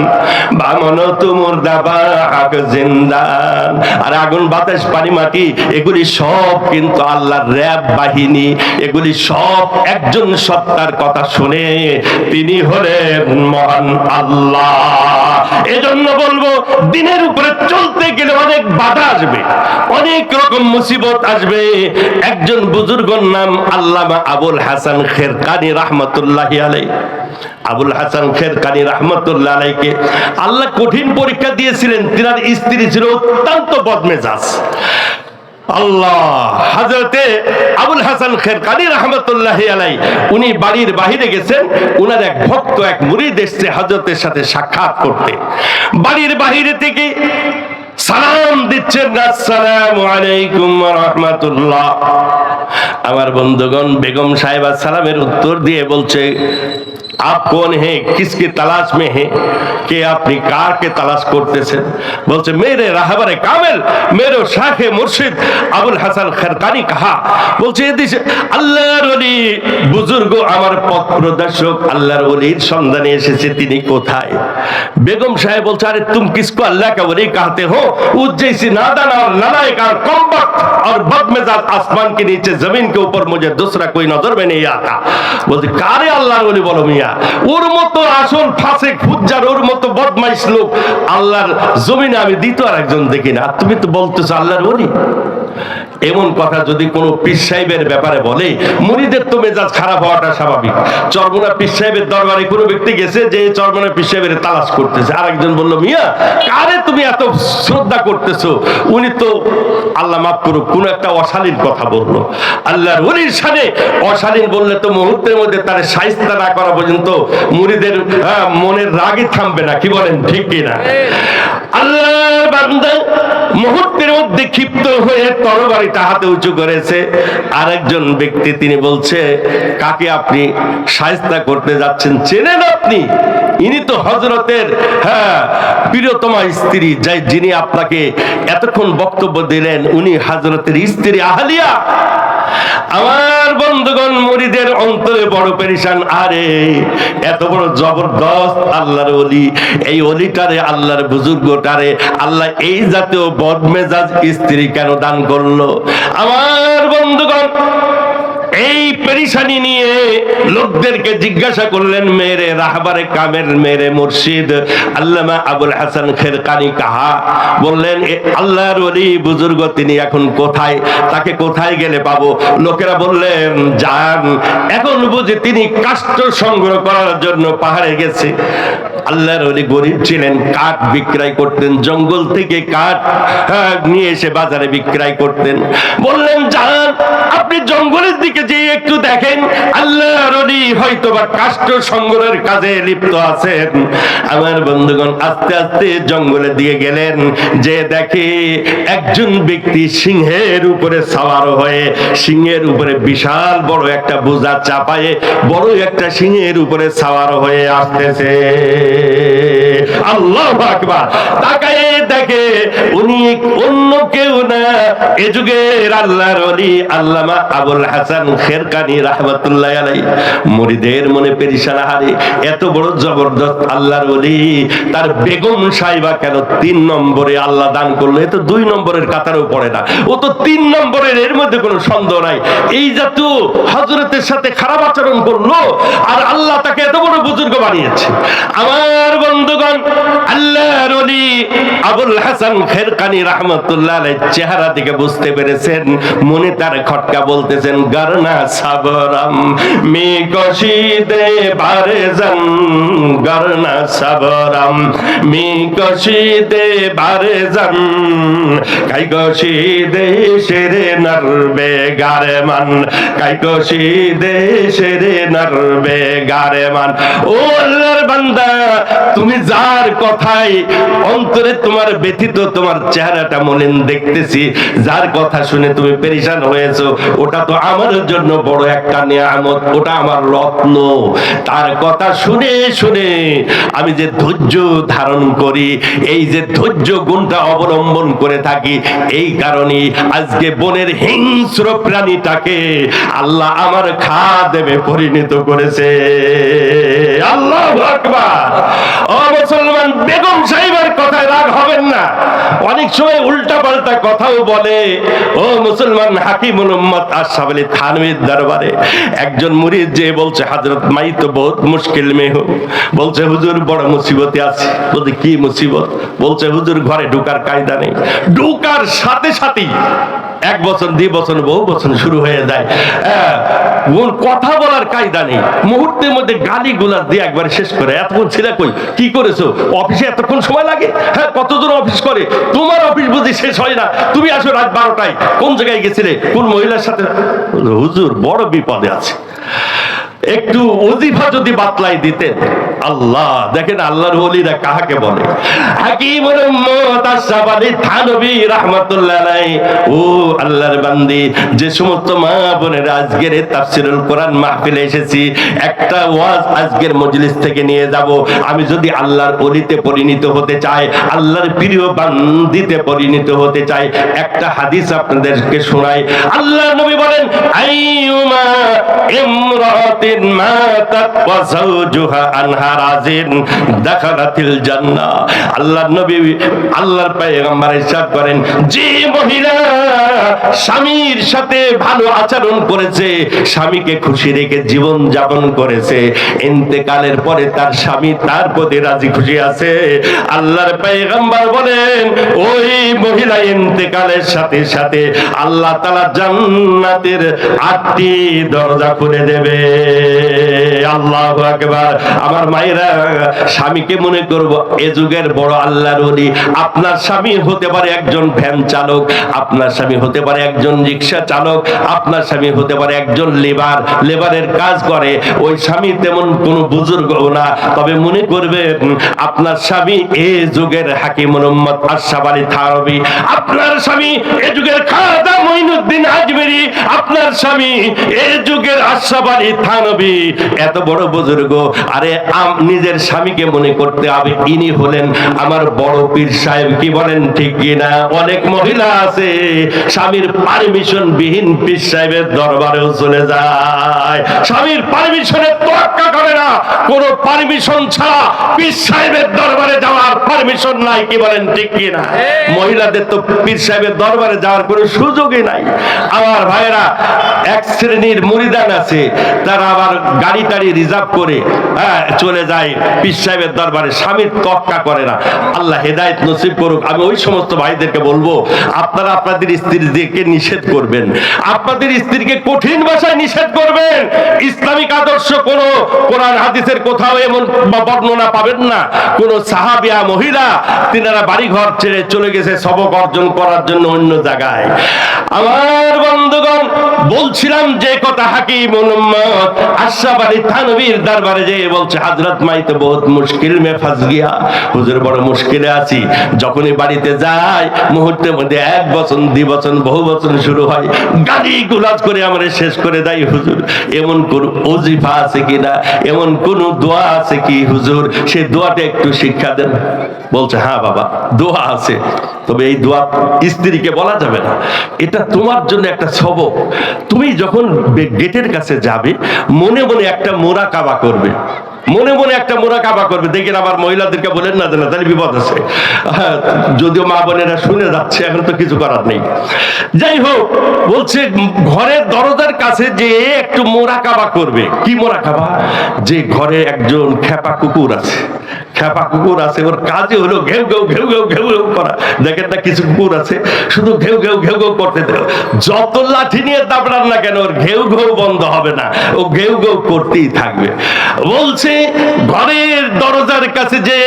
বামন তুমুর দাবা হাক জিন্দান। আর আগুন, বাতাস, পানি, মাটি, এগুলি সব কিন্তু আল্লাহর র‍্যাব বাহিনী, এগুলি সব একজন সত্তার কথা শুনে, তিনি হলেন মহান আল্লাহ। এজন্য বলবো দিনের উপরে চলতে গেলে অনেক বাধা আসবে, অনেক রকম মুসিবত আসবে। একজন বুজুর্গর নাম আল্লামা আবুল হাসান খেরকানি রাহমাতুল্লাহি আলাইহি। আবুল হাসান খেরকানি রাহমাতুল্লাহ আলাইহিকে আল্লাহ কঠিন পরীক্ষা দিয়েছিলেন। তিনার স্ত্রী ছিল অত্যন্ত বদমেজাজ। আল্লাহ, হযরতে আবুল হাসান খেরকানি রাহমাতুল্লাহি আলাইহি উনি বাড়ির বাইরে গেছেন, উনার এক ভক্ত এক মুরিদ এসেছে হযরতের সাথে সাক্ষাৎ করতে। বাড়ির বাইরে থেকে সালাম দিচ্ছেন, আসসালামু আলাইকুম ওয়া রাহমাতুল্লাহ। আমার বন্ধুগণ, বেগম সাহেবা সালামের উত্তর দিয়ে বলছে, आप कौन है, किसकी तलाश में है, कि আপনি কাকে তালাশ করতেছেন? বলছে, মেরে রাহবারে কামেল, মেরে শাহে মুর্শিদ আবুল হাসান খেরকানি কাহা। বলছে, এদিকে আল্লাহর ওলি বুজুর্গ আমার পথ প্রদর্শক আল্লাহর ওলির সন্ধানে এসেছে, তিনি কোথায়? বেগম সাহেব বলছে, আরে तुम किसको अल्लाह का वली कहते हो? उस जैसी नादान और नालायक और कमबख्त और बदमिजाज आसमान के नीचे जमीन के ऊपर मुझे दूसरा कोई नजर में नहीं आता। বলছে, কারে আল্লাহর ওলি বলো মিয়া? ওর মতো আসল ফাসিক ফুজ্জার, ওর মতো বদমাইশ লোক আল্লাহর জমিনে আমি দ্বিতীয় আর একজন দেখি না। তুমি তো বলতেছো আল্লাহর ওলি। এমন কথা যদি কোনো পীর সাহেবের ব্যাপারে বলে, মুরিদের তো মেজাজ খারাপ হওয়াটা স্বাভাবিক। চরমোনা পীর সাহেবের দরবারে কোনো ব্যক্তি গেছে যে চরমোনা পীর সাহেবের তালাশ করতেছে, আরেকজন বলল, মিয়া কারে তুমি এত শ্রদ্ধা করতেছো? উনি তো আল্লাহ মাফ করুক কোন একটা অশালীন কথা বললো। আল্লাহর ওলির সাথে অশালীন বললে তো মুহূর্তের মধ্যে তার শায়েস্তা না করা পর্যন্ত মুরিদের মনের রাগই থামবে না। কি বলেন, ঠিক কিনা? আল্লাহর বান্দা মুহূর্তের মধ্যে ক্ষিপ্ত হয়ে তরবারিটা হাতে উঁচু করেছে। আরেকজন ব্যক্তি তিনি বলছে, কাকে আপনি শায়েস্তা করতে যাচ্ছেন? চেনেন আপনি? ইনি তো হযরতের প্রিয়তমা স্ত্রী, যিনি আপনাকে এতক্ষণ বক্তব্য দিলেন, উনি হযরতের স্ত্রী আহলিয়া। আমার বন্ধুগণ, মুরিদের অন্তরে বড় পেরেশান। আরে এত বড় জবরদস্ত আল্লাহর ওলি, এই ওলিটারে আল্লাহর বুজুর্গটারে আল্লাহ এই জাতীয় বদমেজাজ স্ত্রী কেন দান করলো? আমার বন্ধুগণ, এই পেরেশানি নিয়ে লোকদেরকে জিজ্ঞাসা করলেন, মেরে রাহবারে কামেল, মেরে মুর্শিদ আল্লামা আবুল হাসান খেরকানি কাহা? বললেন, আল্লাহর ওলি বুজুর্গ তিনি এখন কোথায়? তাকে কোথায় গেলে পাবো? লোকেরা বললেন, যান, এখন বুঝি তিনি কাষ্ঠ সংগ্রহ করার জন্য পাহাড়ে গেছে। আল্লাহর ওলি গরিব ছিলেন, কাঠ বিক্রয় করতেন, জঙ্গল থেকে কাঠ নিয়ে এসে বাজারে বিক্রয় করতেন। বললেন, যান, আপনি জঙ্গলের দিকে যে একটু দেখেন, আল্লাহর ওলি হয়তোবা কাষ্ঠ সংগ্রহের কাজে লিপ্ত আছেন। আমার বন্ধুগণ, আস্তে আস্তে জঙ্গলের দিকে গেলেন, যে দেখে একজন ব্যক্তি সিংহের উপরে সওয়ার হয়ে, সিংহের উপরে বিশাল বড় একটা বোঝা চাপায়ে বড় একটা সিংহের উপরে সওয়ার হয়ে আসতেছে। আল্লাহু আকবার। তাকায়ে দেখে উনি অন্য কেউ না, এ যুগের আল্লাহর ওলি আল্লামা আবুল হাসান খেরকানি রাহমাতুল্লাহি আলাইহি। মুরিদের মনে পেরেশান, হারে এত বড় জবরদস্ত আল্লাহর ওলি, তার বেগম সাহেবা কেন 3 নম্বরে আল্লাহ দান করলো? এ তো 2 নম্বরের কাতারেও পড়ে না, ও তো 3 নম্বরের, এর মধ্যে কোনো সন্দেহ নাই। এই জাতীয় হযরতের সাথে খারাপ আচরণ করলো, আর আল্লাহ তাকে এত বড় বুজুর্গ বানিয়েছে। আমার বন্ধুগণ, আল্লাহর ওলি আবুল হাসান খেরকানি রাহমাতুল্লাহি আলাইহি চেহারা দিকে বুঝতে পেরেছেন, মনে তার খটকা বলতেছেন, গরনা সাবরাম মি কশিদে বারজান, গরনা সাবরাম মি কশিদে বারজান, কাই কশিদে শেরে নরবে গারমান, কাই কশিদে শেরে নরবে গারমান। ও আল্লাহর বান্দা, তুমি যার কথাই অন্তরে তোমার ব্যথিত, তোমার চেহারাটা মলিন দেখতেছি, যার কথা শুনে তুমি পেরেশান হয়েছো, ওটা তো আমার জন্য বড় একটা নিয়ামত, ওটা আমার রত্ন। তার কথা শুনে শুনে আমি যে ধৈর্য ধারণ করি, এই যে ধৈর্য গুণটা অবলম্বন করে থাকি, এই কারণে আজকে বনের হিংস্র প্রাণীটাকে আল্লাহ আমার খাদেমে পরিণত করেছে। আল্লাহু আকবার। ও মুসলমান, বেগম সাহেবের কথায় রাগ হবেন না। অনেক সময় উল্টা পাল্টা কথাও বলে। ও মুসলমান, হাকিমুল উম্মত আশরাফ আলী থানভীর দরবারে একজন মুরিদ যে বলছে, হযরত মাই তো বহুত মুশকিল মে হো। বলছে হুজুর বড় মুসিবতে আছে। বলতে কি মুসিবত? বলছে হুজুর ঘরে ঢোকার কায়দা নেই, ঢোকার সাথে সাথেই 1 বছর 2 বছর বহু বছর শুরু হয়ে যায়, কথা বলার কায়দা নেই, মুহূর্তের মধ্যে গালি গুলা দিয়ে একবার শেষ করে। এতক্ষণ ছেলে কই কি করেছো? অফিসে এতক্ষণ সময় লাগে? হ্যাঁ, কতজন অফিস করে? তোমার অফিস বুঝি শেষ হয় না? তুমি আসো রাত 12টায়। কোন জায়গায় গেছিলে? কোন মহিলার সাথে? হুজুর বড় বিপদে আছে, একটু ওজিফা যদি বাতলাই দিতেন। আল্লাহ, দেখেন আল্লাহর ওলিরা কাহাকে বলে। হাকিমুল উম্মত আশরাফ আলী থানভী রাহমাতুল্লাহ আলাইহি, ও আল্লাহর বান্দি, যে সমস্ত মা বোনেরা আজকের তাফসীরুল কোরআন মাহফিলে এসেছি, একটা ওয়াজ আজকের মজলিস থেকে নিয়ে যাব। আমি যদি আল্লাহর ওলিতে পরিণত হতে চাই, আল্লাহর প্রিয় বান্দিতে পরিণত হতে চাই, একটা হাদিস আপনাদেরকে শোনাই। আল্লাহর নবী বলেন, আইয়ুমা ইমরাতিন মাতাত ওয়া যাওজুহা আনহা রাজিন দাখালাতিল জান্নাহ। আল্লাহর নবী, আল্লাহর পয়গম্বর ইরশাদ করেন, যে মহিলা স্বামীর সাথে ভালো আচরণ করেছে, স্বামীকে খুশি রেখে জীবন যাপন করেছে, ইন্তেকালের পরে তার স্বামী তার প্রতি রাজি খুশি আছে, আল্লাহর পয়গম্বর বলেন ওই মহিলা ইন্তেকালের সাথে সাথে আল্লাহ তাআলা জান্নাতের 8টি দরজা খুলে দেবে। আল্লাহু আকবার। আমার মায়েরা, স্বামীকে মনে করব এ যুগের বড় আল্লাহর ওলি। আপনার স্বামী হতে পারে একজন ভ্যান চালক, আপনার স্বামী হতে পারে একজন রিকশা চালক, আপনার স্বামী হতে পারে একজন লেবারের কাজ করে। ওই স্বামী তেমন কোনো বুজুর্গ না, তবে মনে করবেন আপনার স্বামী এ যুগের হাকিমুল উম্মত আশরাফ আলী থানভী, আপনার স্বামী এ যুগের খাজা মঈনুদ্দিন আজমেরী, আপনার স্বামী এ যুগের আশরাফ আলী থানভী, এত বড় বুজুর্গ। আরে নিজের স্বামীকে মনে করতে হবে ইনি হলেন আমার বড় পীর সাহেব। কি বলেন ঠিক কিনা? অনেক মহিলা আছে স্বামীর পারমিশন বিহীন পীর সাহেবের দরবারেও চলে যায়, স্বামীর পারমিশনে তোয়াক্কা করে না, কোনো পারমিশন ছাড়া পীর সাহেবের দরবারে যাওয়ার পারমিশন নাই। কি বলেন ঠিক কিনা? মহিলাদের তো পীর সাহেবের দরবারে যাওয়ার কোনো সুযোগই নাই। আমার ভাইরা, এক শ্রেণীর মুরিদান আছে, তারা আবার গাড়ি টাড়ি রিজার্ভ করে চলে যায় পীর সাহেবের দরবারে, স্বামীর তোয়াক্কা করে না। আল্লাহ হেদায়েত নসিব করুক। আমি ওই সমস্ত ভাইদেরকে বলবো, আপনারা আপনাদের স্ত্রীদেরকে নিষেধ করবেন, আপনাদের স্ত্রীকে কঠিন ভাষায় নিষেধ করবেন। ইসলামিক আদর্শ কোন কোরআন হাদিসের কোথাও এমন বর্ণনা পাবেন না। কোন সাহাবিয়া মহিলা তিনারা বাড়ি ঘর ছেড়ে চলে গেছে সবক অর্জন করার জন্য অন্য জায়গায়। আমার বন্ধুগণ, বলছিলাম যে কথা, হাকিমুল উম্মত আশরাফ আলী থানভীর দরবারে যেয়ে বলছে, হযরত মাই তো বহুত মুশকিল মে ফাঁস গিয়া। হুজুর বড় মুশকিলে আছি। যখনই বাড়িতে যায়, মুহূর্তের মধ্যে 1 বছর 2 বছর বহু বছর শুরু হয়, গালি গুলাজ করে আমারে শেষ করে দেয়। হুজুর এমন কোন ওজিফা আছে কিনা, এমন কোন দোয়া আছে কি হুজুর, সেই দোয়াটা একটু শিক্ষা দেন। বলছে হ্যাঁ বাবা, দোয়া আছে, তবে এই দোয়া স্ত্রীকে বলা যাবে না, এটা তোমার জন্য একটা সবক। তুমি যখন গেটের কাছে যাবে, মনে মনে একটা মুরাকাবা করবে, মনে মনে একটা মুরাকাবা করবে। দেখেন আবার মহিলাদেরকে বলেন না জানা, তাহলে বিপদ আছে। যদিও মা বোনেরা শুনে যাচ্ছে, এখন তো কিছু করার নেই। যাই হোক, বলছে ঘরের দরজার কাছে যে একটু মুরাকাবা করবে। কি মুরাকাবা? যে ঘরে একজন খেপা কুকুর আছে, খেপা কুকুর আছে, ওর কাজে হলো ঘেউ ঘেউ ঘেউ ঘেউ ঘেউ ঘেউ করা। দেখেন না, কিছু কুকুর আছে শুধু ঘেউ ঘেউ ঘেউ ঘেউ করতে দেয়, যত লাঠি নিয়ে দাবড়ান না কেন, ওর ঘেউ ঘেউ বন্ধ হবে না, ও ঘেউ ঘেউ করতেই থাকবে। বলছে ঘরের দরজার কাছে যে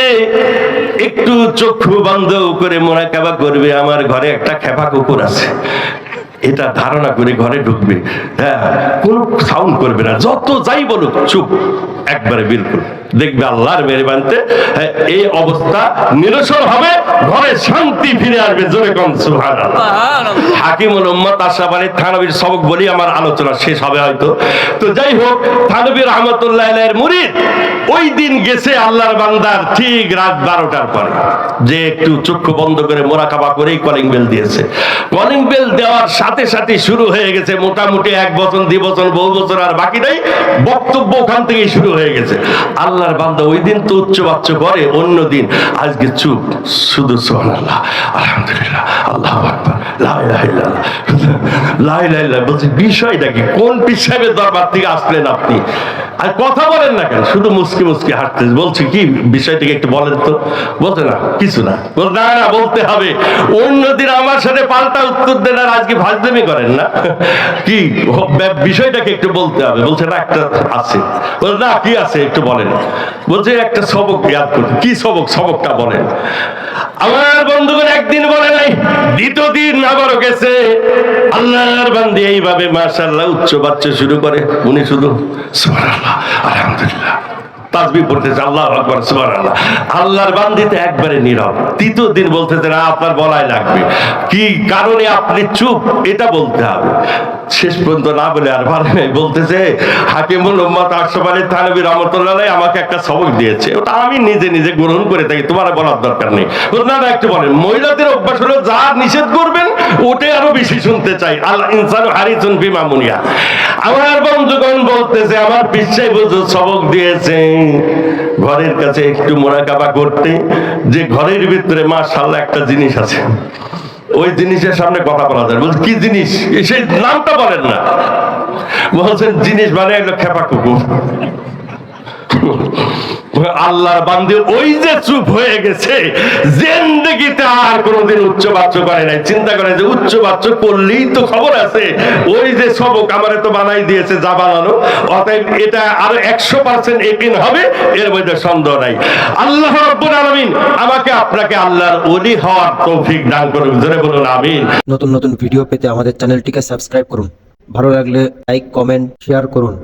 একটু চক্ষু বন্ধ করে মুরাকাবা করবে, আমার ঘরে একটা খেপা কুকুর আছে, এটা ধারণা করে ঘরে ঢুকবে। হ্যাঁ, কোনো সাউন্ড করবে না, যত যাই বলুক চুপ, একবারে বিলকুল। দেখবে আল্লাহর মেহেরবানিতে এই অবস্থা নিরসন হবে, ঘরে শান্তি ফিরে আসবে। জোরে কোন সুবহানাল্লাহ। হাকিমুল উম্মত আশরাফ আলী থানভীর সবক বলি আমার আলোচনা শেষ হবে হয়তো। তো যাই হোক, থানভী রাহমাতুল্লাহ আলাইহির মুরিদ ওই দিন গেছে আল্লাহর বান্দার ঠিক রাত 12টার পরে, যে একটু চক্ষু বন্ধ করে মুরাকাবা করেই কলিং বেল দিয়েছে। কলিং বেল দেওয়ার সাথে সাথে শুরু হয়ে গেছে মোটামুটি 1 বছর 2 বছর বহু বছর আর বাকি নাই, বক্তব্য ওখান থেকেই শুরু হয়ে গেছে। আল্লাহর বান্দা ওই দিন তো উচ্চবাচ্য করে, অন্য দিন আজকে চুপ, শুধু সুবহানাল্লাহ, আলহামদুলিল্লাহ, আল্লাহু আকবার, লা ইলাহা ইল্লাল্লাহ, লা ইলাহা ইল্লাল্লাহ। বলছি বিষয়টা কি? কোন পীর সাহেবের দরবার থেকে আসলেন আপনি? আর কথা বলেন না কেন? শুধু মুসকি মুসকি হাঁটতেছে। বলছি কি বিষয়টাকে একটু বলেন তো। বলতে না কিছু না, না না বলতে হবে। অন্যদিন আমার সাথে পাল্টা উত্তর দেন আর আজকে ভাজদেমি করেন না কি? বিষয়টাকে একটু বলতে হবে। বলছে না একটা আছে। বলছে না কি আছে একটু বলেন। বলছে একটা সবক ইয়াদ করতে। কি সবক? সবকটা বলেন। আমার বন্ধুগণ একদিন বলে নাই, দ্বিতীয় দিন আবারও গেছে। আল্লাহর বান্দী এইভাবে মাশাআল্লাহ উচ্চ বাচ্চা শুরু করে। উনি শুধু সুবহানাল্লাহ, আলহামদুলিল্লাহ, তাসবিহ পড়তেছে, আল্লাহু আকবার, সুবহানাল্লাহ। আল্লাহর বান্দিতে একবারে নীরব। তৃতীয় দিন বলতেছে না আপনার বলাই লাগবে। কি কারণে আপনি চুপ এটা বলতে হবে। শেষ পর্যন্ত না বলে আর পারে নাই, বলতেছে হাকিমুল উম্মাত আশরাফ আলী থানভী রাহমাতুল্লাহ আলাইহি আমাকে একটা সবক দিয়েছে, ওটা আমি নিজে নিজে গ্রহণ করে থাকি, তোমার বলার দরকার নেই। না না একটু বলেন। মহিলাদের অভ্যাস হলো যা নিষেধ করবেন ওটাই আরো বেশি শুনতে চাই। আল্লাহ ইনসানু হারিসুন বিমা মুনিয়া। আমার বন্ধুগণ বলতেছে আমার পিছাই বুঝো সবক দিয়েছে ঘরের কাছে একটু মুরাকাবা করতে, যে ঘরের ভিতরে মাশাআল্লাহ একটা জিনিস আছে, ওই জিনিসের সামনে কথা বলা যায়। বলছে কি জিনিস? সেই নামটা বলেন না। বলছেন জিনিস মানে একটা খেপা কুকুর। আল্লাহর বান্দী ওই যে চুপ হয়ে গেছে, জিন্দেগিতে আর কোনোদিন উচ্চ বাচ্চ করে নাই। চিন্তা করে যে উচ্চ বাচ্চ করলেই তো খবর আছে, ওই যে সবক আমারে তো বানাই দিয়েছে যা বানানো, অতএব এটা আরো 100% ইয়াকিন হবে, এর মধ্যে সন্দেহ নাই। আল্লাহ রাব্বুল আলামিন আমাকে আপনাকে আল্লাহর ওলি হওয়ার তৌফিক দান করুন। জোরে বলুন আমিন। নতুন নতুন ভিডিও পেতে আমাদের চ্যানেলটিকে সাবস্ক্রাইব করুন। ভালো লাগলে লাইক, কমেন্ট, শেয়ার করুন।